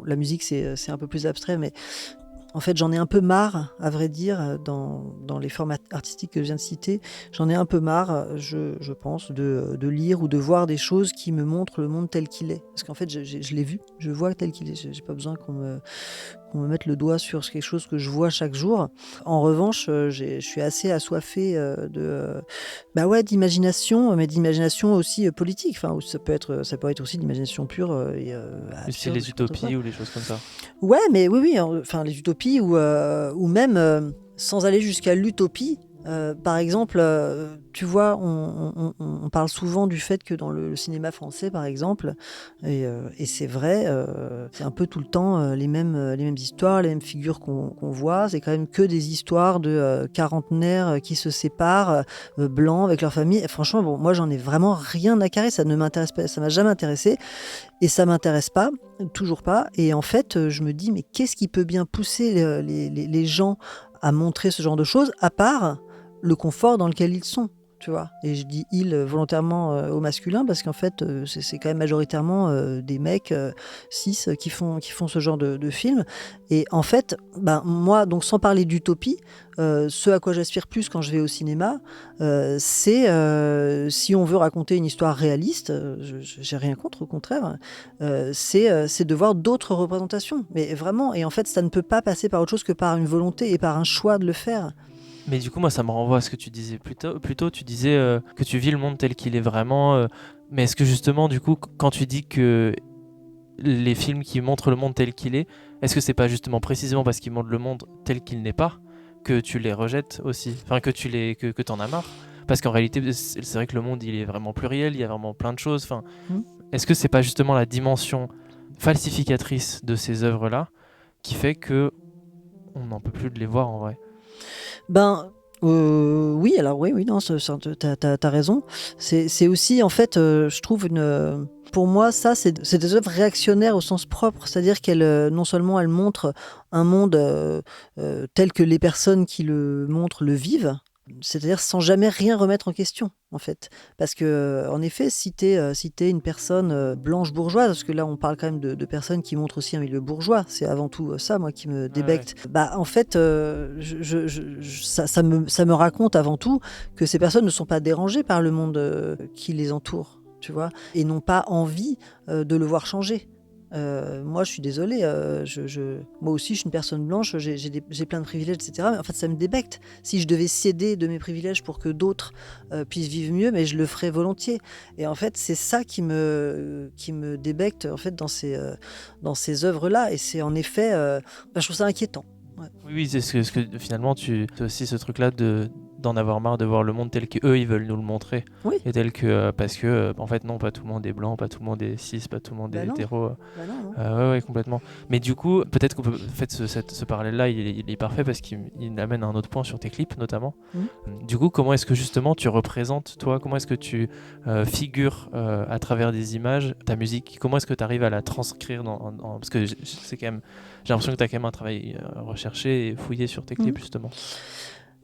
la musique, c'est un peu plus abstrait, mais en fait, j'en ai un peu marre, à vrai dire, dans les formes artistiques que je viens de citer. J'en ai un peu marre, je pense, de lire ou de voir des choses qui me montrent le monde tel qu'il est. Parce qu'en fait, je l'ai vu, je vois tel qu'il est. J'ai pas besoin qu'on me mette le doigt sur quelque chose que je vois chaque jour. En revanche, je suis assez assoiffée d'imagination, mais d'imagination aussi politique. Enfin, ça peut être aussi de l'imagination pure. C'est les utopies ou les choses comme ça. Ouais, mais oui, enfin les utopies ou même sans aller jusqu'à l'utopie. Par exemple, tu vois, on parle souvent du fait que dans le cinéma français, par exemple, et c'est vrai, c'est un peu tout le temps les mêmes histoires, les mêmes figures qu'on voit. C'est quand même que des histoires de quarantenaires qui se séparent, blancs, avec leur famille. Et franchement, bon, moi, j'en ai vraiment rien à carrer. Ça ne m'intéresse pas, ça m'a jamais intéressé. Et ça m'intéresse pas, toujours pas. Et en fait, je me dis, mais qu'est-ce qui peut bien pousser les gens à montrer ce genre de choses, à part le confort dans lequel ils sont, tu vois. Et je dis ils volontairement au masculin parce qu'en fait, c'est quand même majoritairement des mecs cis qui font ce genre de film. Et en fait, ben, moi, donc sans parler d'utopie, ce à quoi j'aspire plus quand je vais au cinéma, c'est si on veut raconter une histoire réaliste, j'ai rien contre, au contraire, c'est de voir d'autres représentations. Mais vraiment, et en fait, ça ne peut pas passer par autre chose que par une volonté et par un choix de le faire. Mais du coup, moi, ça me renvoie à ce que tu disais plus tôt. Tu disais que tu vis le monde tel qu'il est vraiment. Mais est-ce que justement, du coup, quand tu dis que les films qui montrent le monde tel qu'il est-ce que c'est pas justement précisément parce qu'ils montrent le monde tel qu'il n'est pas que tu les rejettes aussi? Enfin, que t'en as marre? Parce qu'en réalité, c'est vrai que le monde, il est vraiment pluriel, il y a vraiment plein de choses. Enfin, est-ce que c'est pas justement la dimension falsificatrice de ces œuvres-là qui fait que on n'en peut plus de les voir en vrai? Ben oui, alors oui, non, t'as raison. C'est aussi, en fait, je trouve pour moi, ça, c'est des œuvres réactionnaires au sens propre, c'est-à-dire qu'elles, non seulement elles montrent un monde tel que les personnes qui le montrent le vivent, c'est-à-dire sans jamais rien remettre en question, en fait. Parce que, en effet, si t'es une personne blanche bourgeoise, parce que là, on parle quand même de personnes qui montrent aussi un milieu bourgeois, c'est avant tout ça, moi, qui me débecte. Ouais. Bah, en fait, ça me raconte avant tout que ces personnes ne sont pas dérangées par le monde qui les entoure, tu vois, et n'ont pas envie de le voir changer. Moi, je suis désolée, moi aussi, je suis une personne blanche, j'ai plein de privilèges, etc. Mais en fait, ça me débecte. Si je devais céder de mes privilèges pour que d'autres puissent vivre mieux, mais je le ferais volontiers. Et en fait, c'est ça qui me débecte en fait, dans ces œuvres-là. Et c'est en effet, je trouve ça inquiétant. Ouais. Oui, c'est ce que finalement, c'est aussi ce truc-là d'en avoir marre de voir le monde tel qu'eux, ils veulent nous le montrer. Oui. Et tel que, parce que, en fait, non, pas tout le monde est blanc, pas tout le monde est cis, pas tout le monde est hétéro. Ouais, complètement. Mais du coup, peut-être qu'on peut, en fait, ce parallèle-là, il est parfait parce qu'il amène à un autre point sur tes clips, notamment. Du coup, comment est-ce que justement tu représentes, toi, comment est-ce que tu figures à travers des images ta musique? Comment est-ce que tu arrives à la transcrire parce que c'est quand même, j'ai l'impression que tu as quand même un travail recherché et fouillé sur tes clips, justement.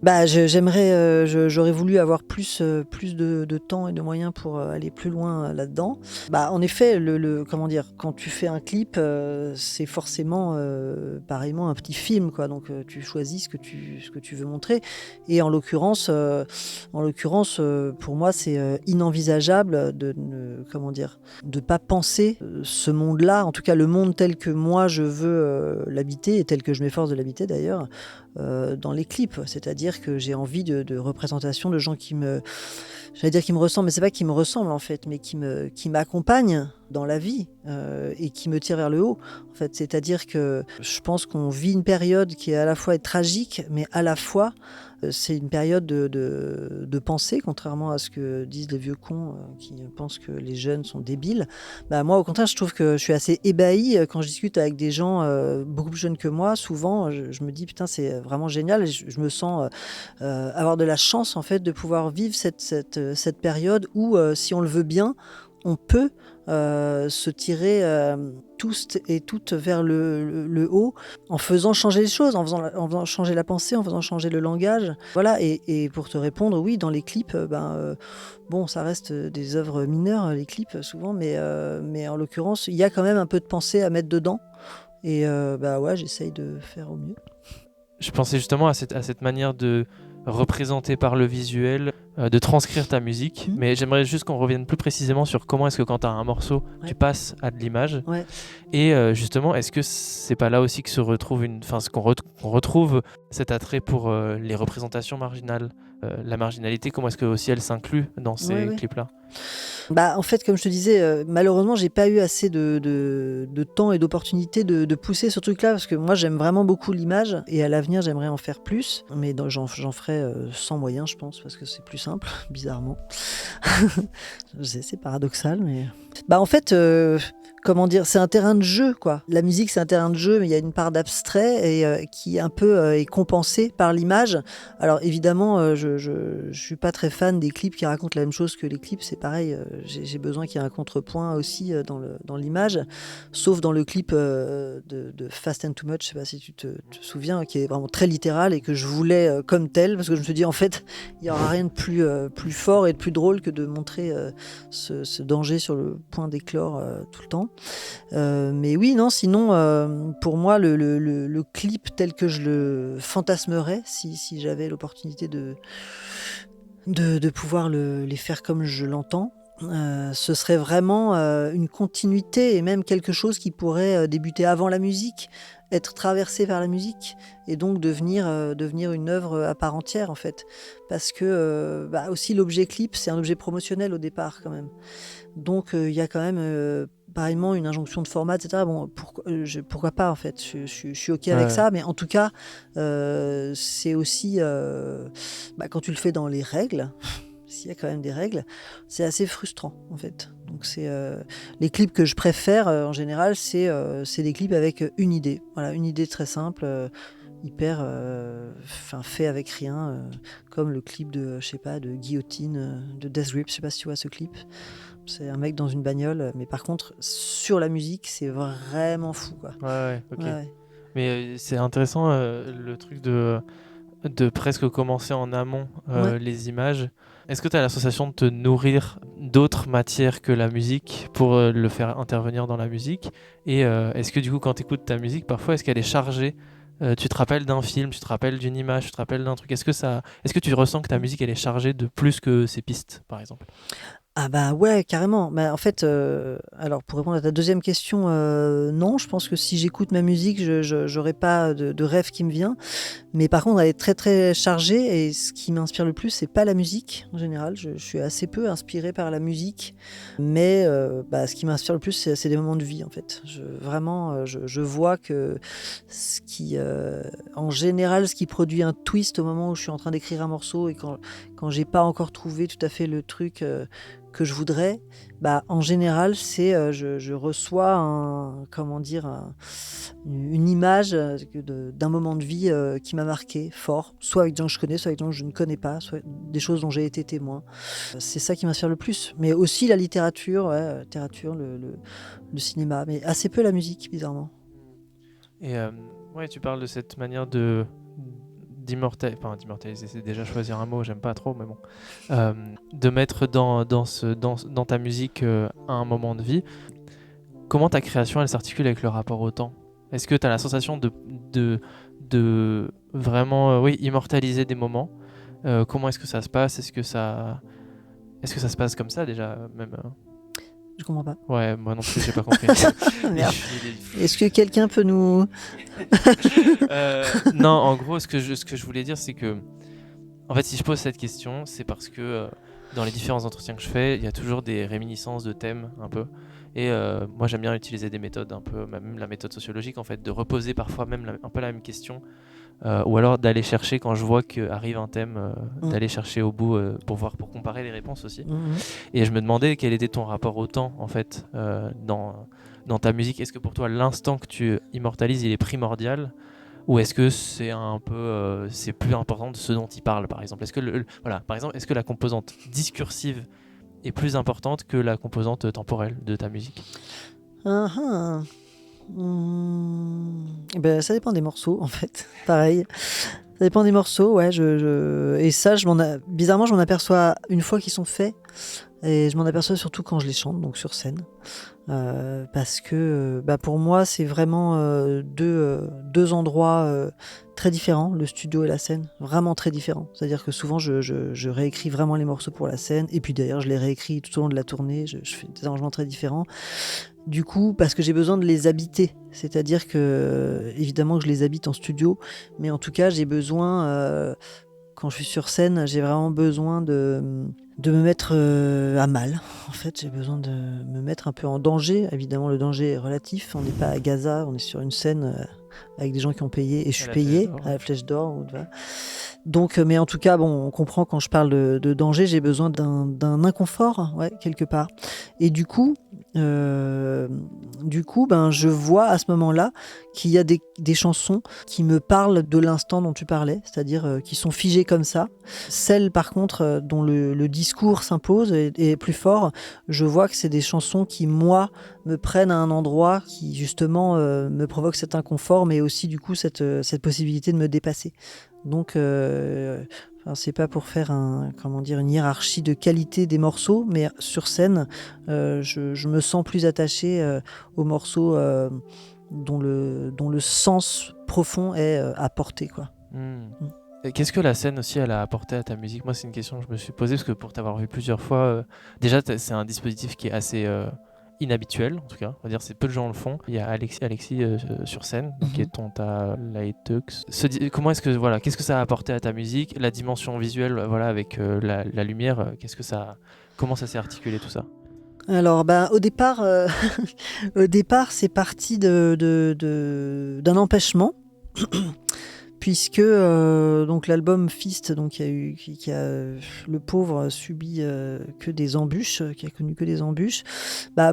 Bah, j'aurais voulu avoir plus de temps et de moyens pour aller plus loin là-dedans. Bah, en effet, comment dire, quand tu fais un clip, c'est forcément pareillement un petit film, quoi. Donc tu choisis ce que tu veux montrer. Et en l'occurrence, pour moi, c'est inenvisageable de pas penser ce monde-là, en tout cas le monde tel que moi je veux l'habiter et tel que je m'efforce de l'habiter d'ailleurs. Dans les clips, c'est-à-dire que j'ai envie de représentation de gens qui me ressemblent, mais c'est pas qui me ressemblent en fait, mais qui m'accompagnent dans la vie et qui me tirent vers le haut. En fait, c'est-à-dire que je pense qu'on vit une période qui est à la fois tragique, mais à la fois c'est une période de pensée, contrairement à ce que disent les vieux cons qui pensent que les jeunes sont débiles. Bah, moi, au contraire, je trouve que je suis assez ébahie quand je discute avec des gens beaucoup plus jeunes que moi. Souvent, je me dis, putain, c'est vraiment génial. Et je me sens avoir de la chance, en fait, de pouvoir vivre cette période où, si on le veut bien, on peut se tirer tous et toutes vers le haut en faisant changer les choses, en faisant changer la pensée, en faisant changer le langage. Voilà, et pour te répondre, oui, dans les clips, bon, ça reste des œuvres mineures, les clips, souvent, mais en l'occurrence, il y a quand même un peu de pensée à mettre dedans. Et ouais, j'essaye de faire au mieux. Je pensais justement à cette manière de représenter par le visuel, de transcrire ta musique, mais j'aimerais juste qu'on revienne plus précisément sur comment est-ce que quand tu as un morceau, tu passes à de l'image. Ouais. Et justement, est-ce que c'est pas là aussi que se retrouve qu'on retrouve cet attrait pour les représentations marginales, la marginalité, comment est-ce que aussi elle s'inclut dans ces Ouais, ouais. clips-là? Bah, en fait, comme je te disais, malheureusement, j'ai pas eu assez de temps et d'opportunités de pousser ce truc-là, parce que moi, j'aime vraiment beaucoup l'image, et à l'avenir, j'aimerais en faire plus, mais j'en ferai sans moyens, je pense, parce que c'est plus simple, bizarrement. Je sais, c'est paradoxal, mais... Bah, en fait, comment dire, c'est un terrain de jeu, quoi. La musique, c'est un terrain de jeu, mais il y a une part d'abstrait et qui un peu est compensée par l'image. Alors évidemment, je suis pas très fan des clips qui racontent la même chose que les clips. C'est pareil, j'ai besoin qu'il y ait un contrepoint aussi dans l'image. Sauf dans le clip de Fast and Too Much, je sais pas si tu te souviens, qui est vraiment très littéral et que je voulais comme tel, parce que je me suis dit en fait, il y aura rien de plus fort et de plus drôle que de montrer ce danger sur le point d'éclore tout le temps. Mais oui, non, sinon, pour moi, le clip tel que je le fantasmerais, si j'avais l'opportunité de pouvoir les faire comme je l'entends, ce serait vraiment une continuité et même quelque chose qui pourrait débuter avant la musique, être traversé par la musique et donc devenir une œuvre à part entière en fait. Parce que aussi l'objet clip, c'est un objet promotionnel au départ quand même. Donc il y a quand même pareillement une injonction de format, etc. Bon, pourquoi pas en fait, je suis ok avec ça, mais en tout cas c'est aussi quand tu le fais dans les règles, s'il y a quand même des règles, c'est assez frustrant en fait. Donc c'est les clips que je préfère en général, c'est des clips avec une idée, voilà, une idée très simple. Hyper fait avec rien, comme le clip de Guillotine de Death Grip, je sais pas si tu vois ce clip. C'est un mec dans une bagnole, mais par contre sur la musique c'est vraiment fou quoi. Ouais, ok. Ouais. Mais c'est intéressant le truc de presque commencer en amont Ouais. les images. Est-ce que tu as l'association de te nourrir d'autres matières que la musique pour le faire intervenir dans la musique? Et est-ce que du coup quand tu écoutes ta musique, parfois est-ce qu'elle est chargée? Tu te rappelles d'un film, tu te rappelles d'une image, tu te rappelles d'un truc. Est-ce que tu ressens que ta musique elle est chargée de plus que ses pistes, par exemple? Ah bah ouais, carrément. Mais en fait, alors pour répondre à ta deuxième question, non, je pense que si j'écoute ma musique, je j'aurai pas de rêve qui me vient. Mais par contre, elle est très très chargée et ce qui m'inspire le plus, c'est pas la musique en général. Je suis assez peu inspiré par la musique, mais ce qui m'inspire le plus, c'est des moments de vie en fait. Vraiment, je vois que en général, ce qui produit un twist au moment où je suis en train d'écrire un morceau et quand j'ai pas encore trouvé tout à fait le truc que je voudrais, en général, c'est je reçois une image d'un moment de vie qui m'a marqué fort, soit avec des gens que je connais, soit avec des gens que je ne connais pas, soit des choses dont j'ai été témoin. C'est ça qui m'inspire le plus. Mais aussi la littérature, le cinéma, mais assez peu la musique, bizarrement. Et ouais, tu parles de cette manière d'immortaliser, c'est déjà choisir un mot, j'aime pas trop, mais bon. De mettre dans ta musique un moment de vie. Comment ta création, elle s'articule avec le rapport au temps? Est-ce que tu as la sensation de vraiment immortaliser des moments? Comment est-ce que ça se passe? Est-ce que ça se passe comme ça déjà même Je comprends pas. Ouais, moi non plus, j'ai pas compris. Merde. Est-ce que quelqu'un peut nous... Non, en gros, ce que je voulais dire, c'est que, en fait, si je pose cette question, c'est parce que dans les différents entretiens que je fais, il y a toujours des réminiscences de thèmes un peu. Et moi, j'aime bien utiliser des méthodes un peu, même la méthode sociologique, en fait, de reposer parfois même un peu la même question, ou alors d'aller chercher quand je vois qu'arrive un thème, d'aller chercher au bout pour comparer les réponses aussi. Et je me demandais quel était ton rapport au temps, en fait, dans ta musique. Est-ce que pour toi, l'instant que tu immortalises, il est primordial? Ou est-ce que c'est un peu, c'est plus important de ce dont il parle, par exemple? Est-ce que par exemple, est-ce que la composante discursive est plus importante que la composante temporelle de ta musique? Ça dépend des morceaux, en fait. Pareil. Ça dépend des morceaux, ouais. Et ça, bizarrement, je m'en aperçois une fois qu'ils sont faits. Et je m'en aperçois surtout quand je les chante, donc sur scène. Parce que pour moi, c'est vraiment deux endroits très différents, le studio et la scène, vraiment très différents. C'est-à-dire que souvent, je réécris vraiment les morceaux pour la scène, et puis d'ailleurs, je les réécris tout au long de la tournée, je fais des arrangements très différents. Du coup, parce que j'ai besoin de les habiter, c'est-à-dire que, évidemment que je les habite en studio, mais en tout cas, j'ai besoin... quand je suis sur scène, j'ai vraiment besoin de me mettre à mal. En fait, j'ai besoin de me mettre un peu en danger. Évidemment, le danger est relatif. On n'est pas à Gaza, on est sur une scène avec des gens qui ont payé, et je suis payé à la Flèche d'Or. Donc, mais en tout cas, bon, on comprend quand je parle de danger, j'ai besoin d'un inconfort, ouais, quelque part. Et du coup, je vois à ce moment-là qu'il y a des chansons qui me parlent de l'instant dont tu parlais, c'est-à-dire qui sont figées comme ça. Celles, par contre, dont le discours s'impose et est plus fort, je vois que c'est des chansons qui, moi, me prennent à un endroit qui, justement, me provoque cet inconfort, mais aussi, du coup, cette possibilité de me dépasser. Donc, c'est pas pour faire une hiérarchie de qualité des morceaux, mais sur scène, je me sens plus attaché aux morceaux dont le sens profond est à porter, quoi. Et qu'est-ce que la scène aussi elle a apporté à ta musique? Moi, c'est une question que je me suis posée parce que pour t'avoir vu plusieurs fois, déjà c'est un dispositif qui est assez inhabituel, en tout cas. On va dire c'est peu de gens le font. Il y a Alexis sur scène, qui est ta Lightux. Comment est-ce que qu'est-ce que ça a apporté à ta musique? La dimension visuelle, avec la lumière, comment ça s'est articulé tout ça? Alors, au départ, c'est parti d'un empêchement. Puisque donc l'album Fist, donc qui a le pauvre subi que des embûches, qui a connu que des embûches.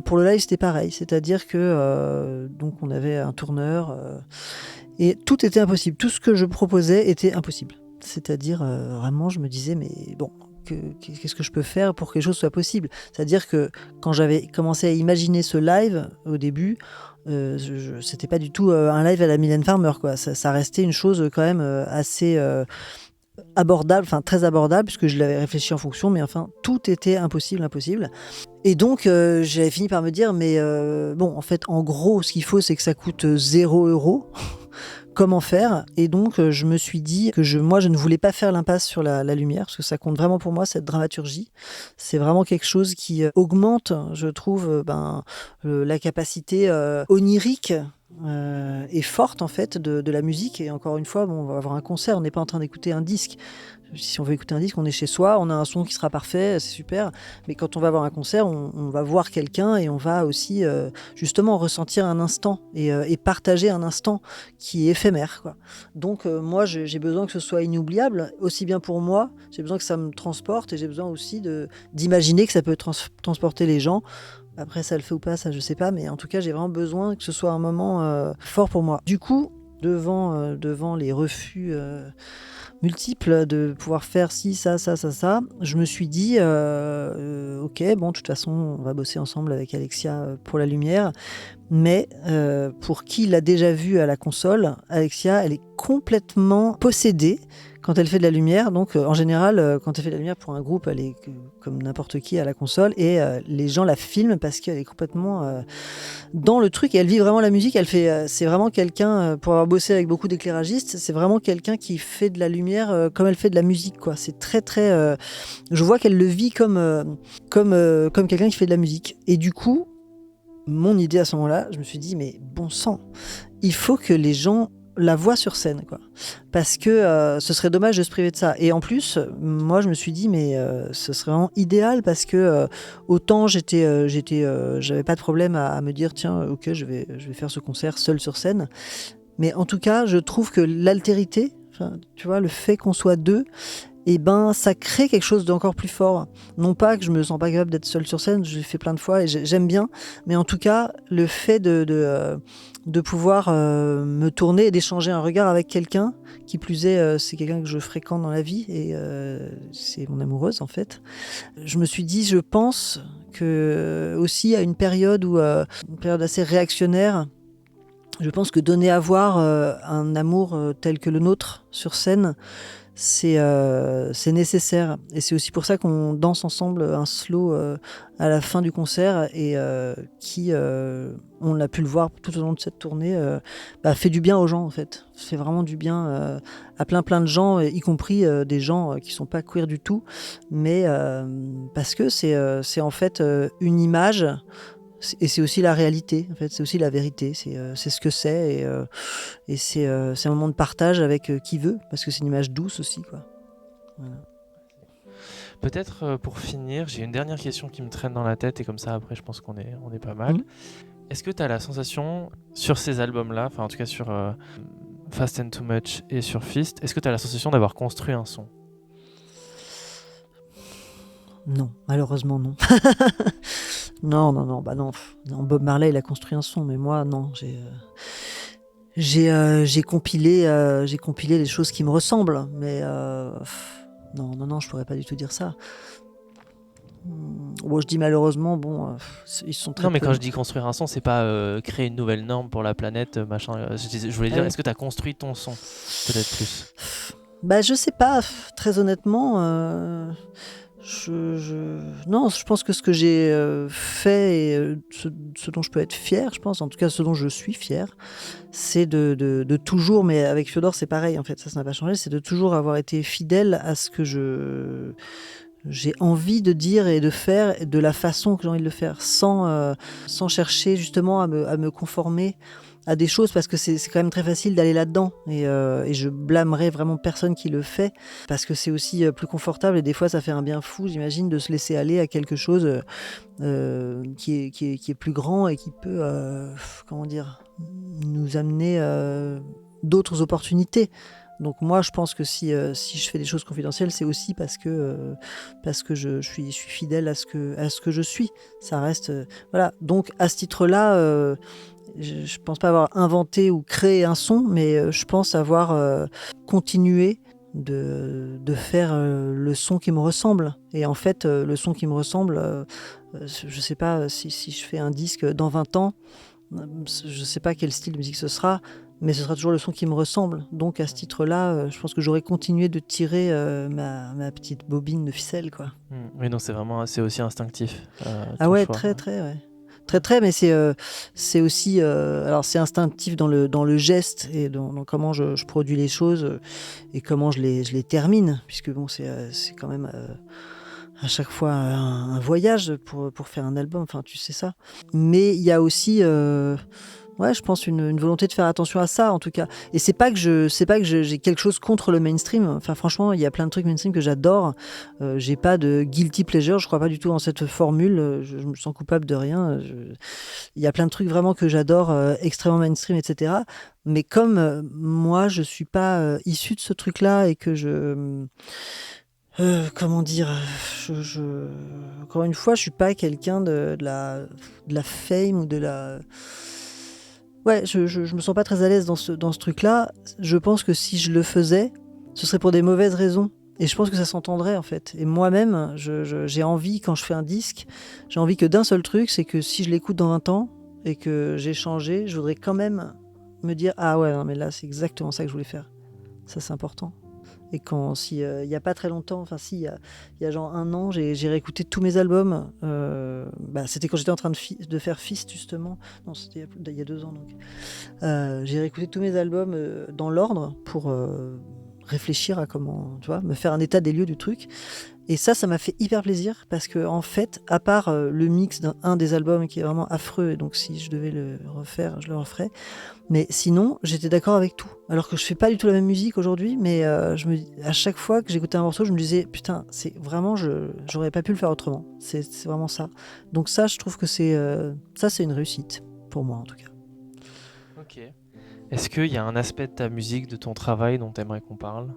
Pour le live c'était pareil, c'est-à-dire que donc on avait un tourneur et tout était impossible, tout ce que je proposais était impossible. C'est-à-dire vraiment je me disais mais bon. Qu'est-ce que je peux faire pour que quelque chose soit possible? C'est-à-dire que quand j'avais commencé à imaginer ce live au début, c'était pas du tout un live à la Mylène Farmer, quoi. Ça restait une chose quand même assez abordable, enfin très abordable, puisque je l'avais réfléchi en fonction, mais enfin tout était impossible. Et donc j'avais fini par me dire, mais en fait, en gros, ce qu'il faut, c'est que ça coûte 0 €. Comment faire? Et donc je me suis dit que moi je ne voulais pas faire l'impasse sur la lumière, parce que ça compte vraiment pour moi, cette dramaturgie. C'est vraiment quelque chose qui augmente, je trouve, la capacité onirique et forte en fait de la musique. Et encore une fois, on va avoir un concert, on n'est pas en train d'écouter un disque. Si on veut écouter un disque, on est chez soi, on a un son qui sera parfait, c'est super. Mais quand on va voir un concert, on va voir quelqu'un et on va aussi justement ressentir un instant et partager un instant qui est éphémère, quoi. Donc moi, j'ai besoin que ce soit inoubliable, aussi bien pour moi, j'ai besoin que ça me transporte et j'ai besoin aussi d'imaginer que ça peut transporter les gens. Après, ça le fait ou pas, ça je sais pas, mais en tout cas, j'ai vraiment besoin que ce soit un moment fort pour moi. Du coup, devant les refus multiples de pouvoir faire ci, ça, je me suis dit ok, bon, de toute façon, on va bosser ensemble avec Alexia pour la lumière, mais pour qui l'a déjà vu à la console, Alexia, elle est complètement possédée quand elle fait de la lumière. Donc en général, quand elle fait de la lumière pour un groupe, elle est comme n'importe qui à la console, et les gens la filment parce qu'elle est complètement dans le truc, et elle vit vraiment la musique. C'est vraiment quelqu'un, pour avoir bossé avec beaucoup d'éclairagistes, c'est vraiment quelqu'un qui fait de la lumière comme elle fait de la musique, quoi. C'est très très je vois qu'elle le vit comme quelqu'un qui fait de la musique. Et du coup, mon idée à ce moment-là, je me suis dit, mais bon sang, il faut que les gens la voient sur scène, quoi. Parce que ce serait dommage de se priver de ça. Et en plus, moi, je me suis dit, mais ce serait vraiment idéal, parce que autant j'avais pas de problème à me dire, tiens, ok, je vais faire ce concert seul sur scène. Mais en tout cas, je trouve que l'altérité, tu vois, le fait qu'on soit deux, ça crée quelque chose d'encore plus fort. Non pas que je me sens pas capable d'être seule sur scène, je l'ai fait plein de fois et j'aime bien, mais en tout cas, le fait de pouvoir me tourner et d'échanger un regard avec quelqu'un, qui plus est, c'est quelqu'un que je fréquente dans la vie, et c'est mon amoureuse en fait. Je me suis dit, je pense que aussi à une période assez réactionnaire, je pense que donner à voir un amour tel que le nôtre sur scène, c'est nécessaire. Et c'est aussi pour ça qu'on danse ensemble un slow à la fin du concert, et qui, on l'a pu le voir tout au long de cette tournée, fait du bien aux gens en fait. Fait vraiment du bien à plein de gens, y compris des gens qui sont pas queer du tout, mais parce que c'est en fait une image. Et c'est aussi la réalité, en fait, c'est aussi la vérité, c'est ce que c'est, et c'est un moment de partage avec qui veut, parce que c'est une image douce aussi, quoi. Voilà. Peut-être pour finir, j'ai une dernière question qui me traîne dans la tête et comme ça après je pense qu'on est pas mal. Est-ce que tu as la sensation sur ces albums-là, enfin en tout cas sur Fast and Too Much et sur Fist, est-ce que tu as la sensation d'avoir construit un son ? Non, malheureusement non. Non, bah non. Non, Bob Marley il a construit un son, mais moi non. J'ai compilé les choses qui me ressemblent, mais non, je pourrais pas du tout dire ça. Bon, je dis malheureusement, ils sont très Non, mais peu. quand je dis construire un son, c'est pas créer une nouvelle norme pour la planète, machin. Je voulais dire, est-ce que tu as construit ton son ? Peut-être plus. Bah, je sais pas, très honnêtement. Non, je pense que ce que j'ai fait et ce dont je peux être fier, je pense, en tout cas ce dont je suis fier, c'est de toujours, mais avec Fiodor c'est pareil en fait, ça n'a pas changé, c'est de toujours avoir été fidèle à ce que j'ai envie de dire et de faire de la façon que j'ai envie de le faire, sans chercher justement à me conformer à des choses, parce que c'est quand même très facile d'aller là-dedans et je blâmerais vraiment personne qui le fait, parce que c'est aussi plus confortable et des fois ça fait un bien fou, j'imagine, de se laisser aller à quelque chose qui est plus grand et qui peut comment dire, nous amener d'autres opportunités. Donc moi je pense que si je fais des choses confidentielles, c'est aussi parce que je suis fidèle à ce que je suis. Ça reste voilà. Donc à ce titre-là, je pense pas avoir inventé ou créé un son, mais je pense avoir continué de faire le son qui me ressemble. Et en fait, le son qui me ressemble, je sais pas si je fais un disque dans 20 ans, je sais pas quel style de musique ce sera, mais ce sera toujours le son qui me ressemble. Donc à ce titre-là, je pense que j'aurais continué de tirer ma petite bobine de ficelle, quoi. Oui, donc c'est aussi instinctif. Ah ouais, choix, très, ouais. Très, mais c'est aussi alors c'est instinctif dans le geste et dans comment je produis les choses et comment je les termine, puisque bon c'est quand même à chaque fois un voyage pour faire un album, enfin tu sais ça. Mais il y a aussi ouais, je pense une volonté de faire attention à ça en tout cas. Et c'est pas que j'ai quelque chose contre le mainstream. Enfin franchement, il y a plein de trucs mainstream que j'adore. J'ai pas de guilty pleasure, je crois pas du tout en cette formule. Je me sens coupable de rien. Il y a plein de trucs vraiment que j'adore, extrêmement mainstream, etc. Mais comme moi, je suis pas issu de ce truc-là et que comment dire, encore une fois, je suis pas quelqu'un de la fame ou de la. Ouais, je me sens pas très à l'aise dans ce truc-là. Je pense que si je le faisais, ce serait pour des mauvaises raisons. Et je pense que ça s'entendrait en fait. Et moi-même, j'ai envie, quand je fais un disque, j'ai envie que d'un seul truc, c'est que si je l'écoute dans 20 ans et que j'ai changé, je voudrais quand même me dire « Ah ouais, non mais là c'est exactement ça que je voulais faire ». Ça c'est important. Et il y a pas très longtemps, enfin si, il y a genre 1 an, j'ai réécouté tous mes albums. C'était quand j'étais en train de faire Fist justement. Non, c'était il y a 2 ans donc. J'ai réécouté tous mes albums dans l'ordre pour réfléchir à comment, tu vois, me faire un état des lieux du truc. Et ça m'a fait hyper plaisir parce que en fait, à part le mix d'un des albums qui est vraiment affreux, et donc si je devais le refaire, je le referais. Mais sinon, j'étais d'accord avec tout. Alors que je fais pas du tout la même musique aujourd'hui, mais à chaque fois que j'écoutais un morceau, je me disais putain, c'est vraiment, j'aurais pas pu le faire autrement. C'est vraiment ça. Donc ça, je trouve que c'est une réussite pour moi en tout cas. Ok. Est-ce qu'il y a un aspect de ta musique, de ton travail dont tu aimerais qu'on parle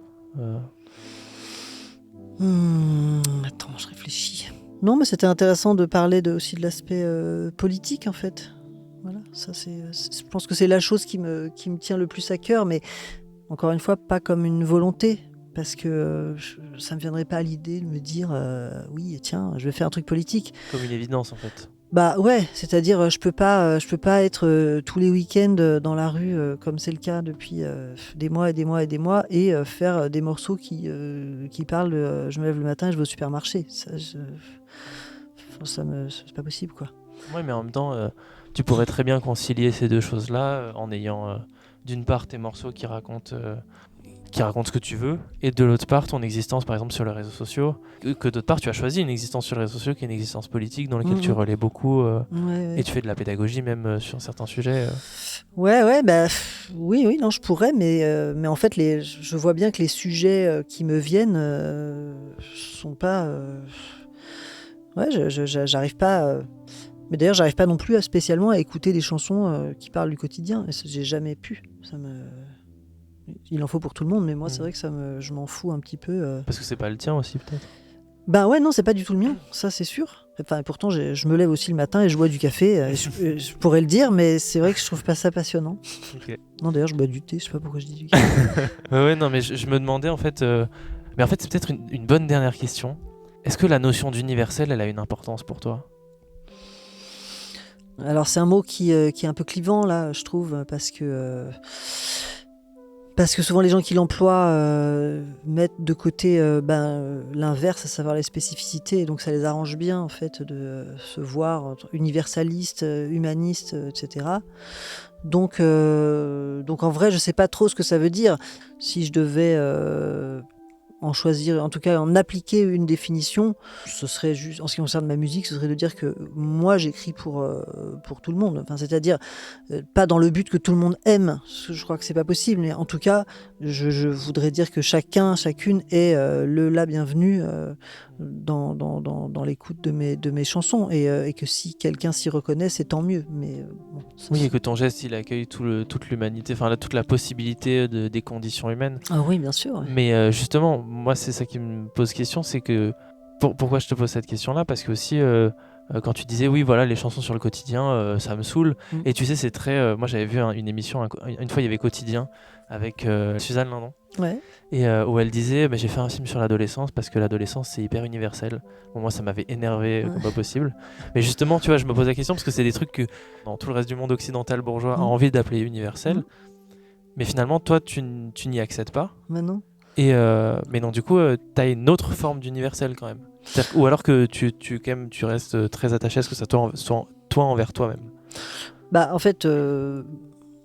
Attends, je réfléchis. Non, mais c'était intéressant de parler aussi de l'aspect politique en fait. Voilà, ça je pense que c'est la chose qui me tient le plus à cœur, mais encore une fois, pas comme une volonté, parce que ça me viendrait pas à l'idée de me dire oui, tiens, je vais faire un truc politique. Comme une évidence en fait. Bah ouais, c'est-à-dire je peux pas être tous les week-ends dans la rue comme c'est le cas depuis des mois et des mois et des mois et faire des morceaux qui parlent de je me lève le matin et je vais au supermarché. C'est pas possible quoi. Oui, mais en même temps, tu pourrais très bien concilier ces deux choses-là en ayant d'une part tes morceaux qui racontent qui raconte ce que tu veux, et de l'autre part ton existence par exemple sur les réseaux sociaux, que d'autre part tu as choisi une existence sur les réseaux sociaux qui est une existence politique dans laquelle tu relais beaucoup et tu fais de la pédagogie même sur certains sujets. Ouais, oui, non, je pourrais, mais en fait, je vois bien que les sujets qui me viennent sont pas. J'arrive pas. Mais d'ailleurs, j'arrive pas non plus spécialement à écouter des chansons qui parlent du quotidien. Et j'ai jamais pu. Il en faut pour tout le monde, mais moi, c'est vrai que je m'en fous un petit peu. Parce que c'est pas le tien aussi, peut-être. Ben ouais, non, c'est pas du tout le mien, ça c'est sûr. Enfin, pourtant, je me lève aussi le matin et je bois du café. Je pourrais le dire, mais c'est vrai que je trouve pas ça passionnant. Okay. Non, d'ailleurs, je bois du thé, je sais pas pourquoi je dis du café. Ouais, non, mais je me demandais en fait. Mais en fait, c'est peut-être une bonne dernière question. Est-ce que la notion d'universel, elle a une importance pour toi ? Alors, c'est un mot qui est un peu clivant, là, je trouve, parce que souvent les gens qui l'emploient mettent de côté l'inverse, à savoir les spécificités, et donc ça les arrange bien en fait de se voir universaliste, humaniste, etc. Donc en vrai, je sais pas trop ce que ça veut dire. Si je devais en choisir, en tout cas en appliquer une définition, ce serait juste, en ce qui concerne ma musique, ce serait de dire que moi j'écris pour tout le monde, enfin, c'est-à-dire pas dans le but que tout le monde aime, je crois que c'est pas possible, mais en tout cas je voudrais dire que chacune est la bienvenue dans l'écoute de mes chansons, et que si quelqu'un s'y reconnaît, c'est tant mieux, mais bon, oui, et que ton geste il accueille toute l'humanité, enfin toute la possibilité des conditions humaines. Ah oui, bien sûr. Ouais. Mais justement, moi c'est ça qui me pose question, c'est que pourquoi je te pose cette question-là, parce que aussi quand tu disais oui voilà les chansons sur le quotidien ça me saoule, et tu sais c'est très moi j'avais vu une émission une fois il y avait Quotidien avec Suzanne Lindon. Ouais. Et où elle disait j'ai fait un film sur l'adolescence parce que l'adolescence c'est hyper universel. Bon, moi ça m'avait énervé comme pas possible, mais justement tu vois je me pose la question parce que c'est des trucs que dans tout le reste du monde occidental bourgeois a envie d'appeler universel, mais finalement toi tu n'y accèdes pas. Mais non. Et mais non, du coup t'as une autre forme d'universel quand même, ou alors que tu restes très attaché à ce que ça soit toi envers toi-même. Bah en fait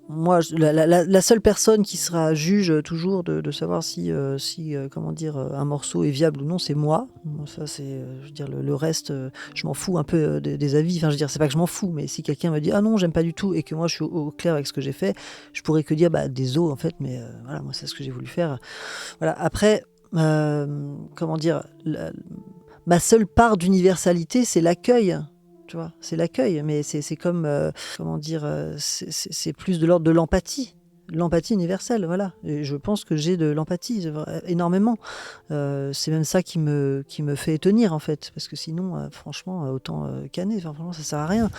moi, la seule personne qui sera juge toujours de savoir si comment dire, un morceau est viable ou non, c'est moi. Ça, c'est, je veux dire, le reste, je m'en fous un peu des avis. Enfin, je veux dire, c'est pas que je m'en fous, mais si quelqu'un me dit ah non, j'aime pas du tout, et que moi je suis au clair avec ce que j'ai fait, je pourrais que dire désolé en fait, mais voilà, moi c'est ce que j'ai voulu faire. Voilà. Après, comment dire, ma seule part d'universalité, c'est l'accueil. Tu vois, c'est l'accueil, mais c'est comme, comment dire, c'est plus de l'ordre de l'empathie. L'empathie universelle, voilà. Et je pense que j'ai de l'empathie, énormément. C'est même ça qui me fait tenir, en fait. Parce que sinon, franchement, autant canner. Enfin, franchement, ça sert à rien.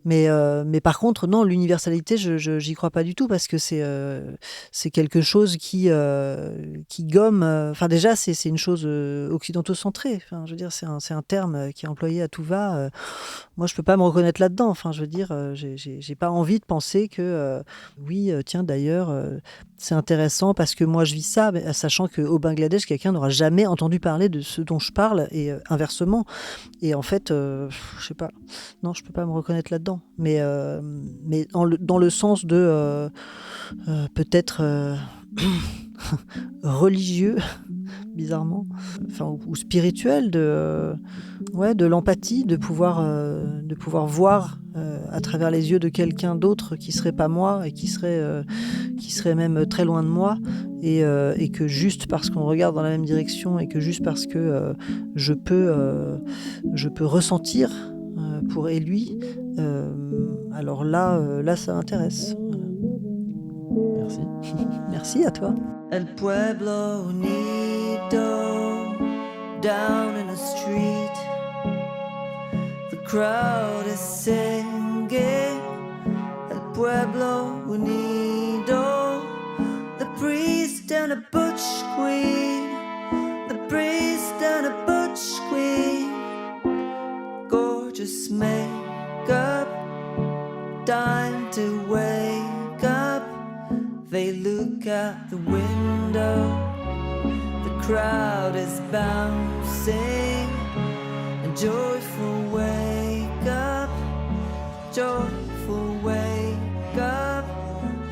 Mais par contre, non, l'universalité, j'y crois pas du tout. Parce que c'est quelque chose qui gomme... Enfin, déjà, c'est une chose occidentaux-centrée. Enfin, je veux dire, c'est un terme qui est employé à tout va. Moi, je peux pas me reconnaître là-dedans. Enfin, je veux dire, j'ai pas envie de penser que... oui, tiens, d'ailleurs, c'est intéressant parce que moi je vis ça, sachant qu'au Bangladesh quelqu'un n'aura jamais entendu parler de ce dont je parle, et inversement, et en fait je sais pas, non, je peux pas me reconnaître là-dedans, mais dans le sens de peut-être religieux, bizarrement, enfin, ou spirituel, de l'empathie, de pouvoir voir à travers les yeux de quelqu'un d'autre qui serait pas moi, et qui serait même très loin de moi, et que juste parce qu'on regarde dans la même direction, et que juste parce que je peux ressentir pour et lui, alors là ça m'intéresse. Voilà. Merci. Merci à toi. El Pueblo Unido, down in the street, the crowd is singing El Pueblo Unido, the priest and a butch queen, the priest and a butch queen, gorgeous makeup, time to wake up. They look out the window, the crowd is bouncing, and joyful wake up, joyful wake up,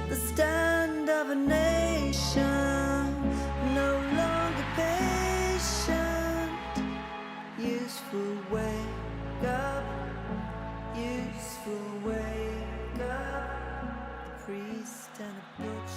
the stand of a nation, useful wake up, useful wake up. The priest and a butch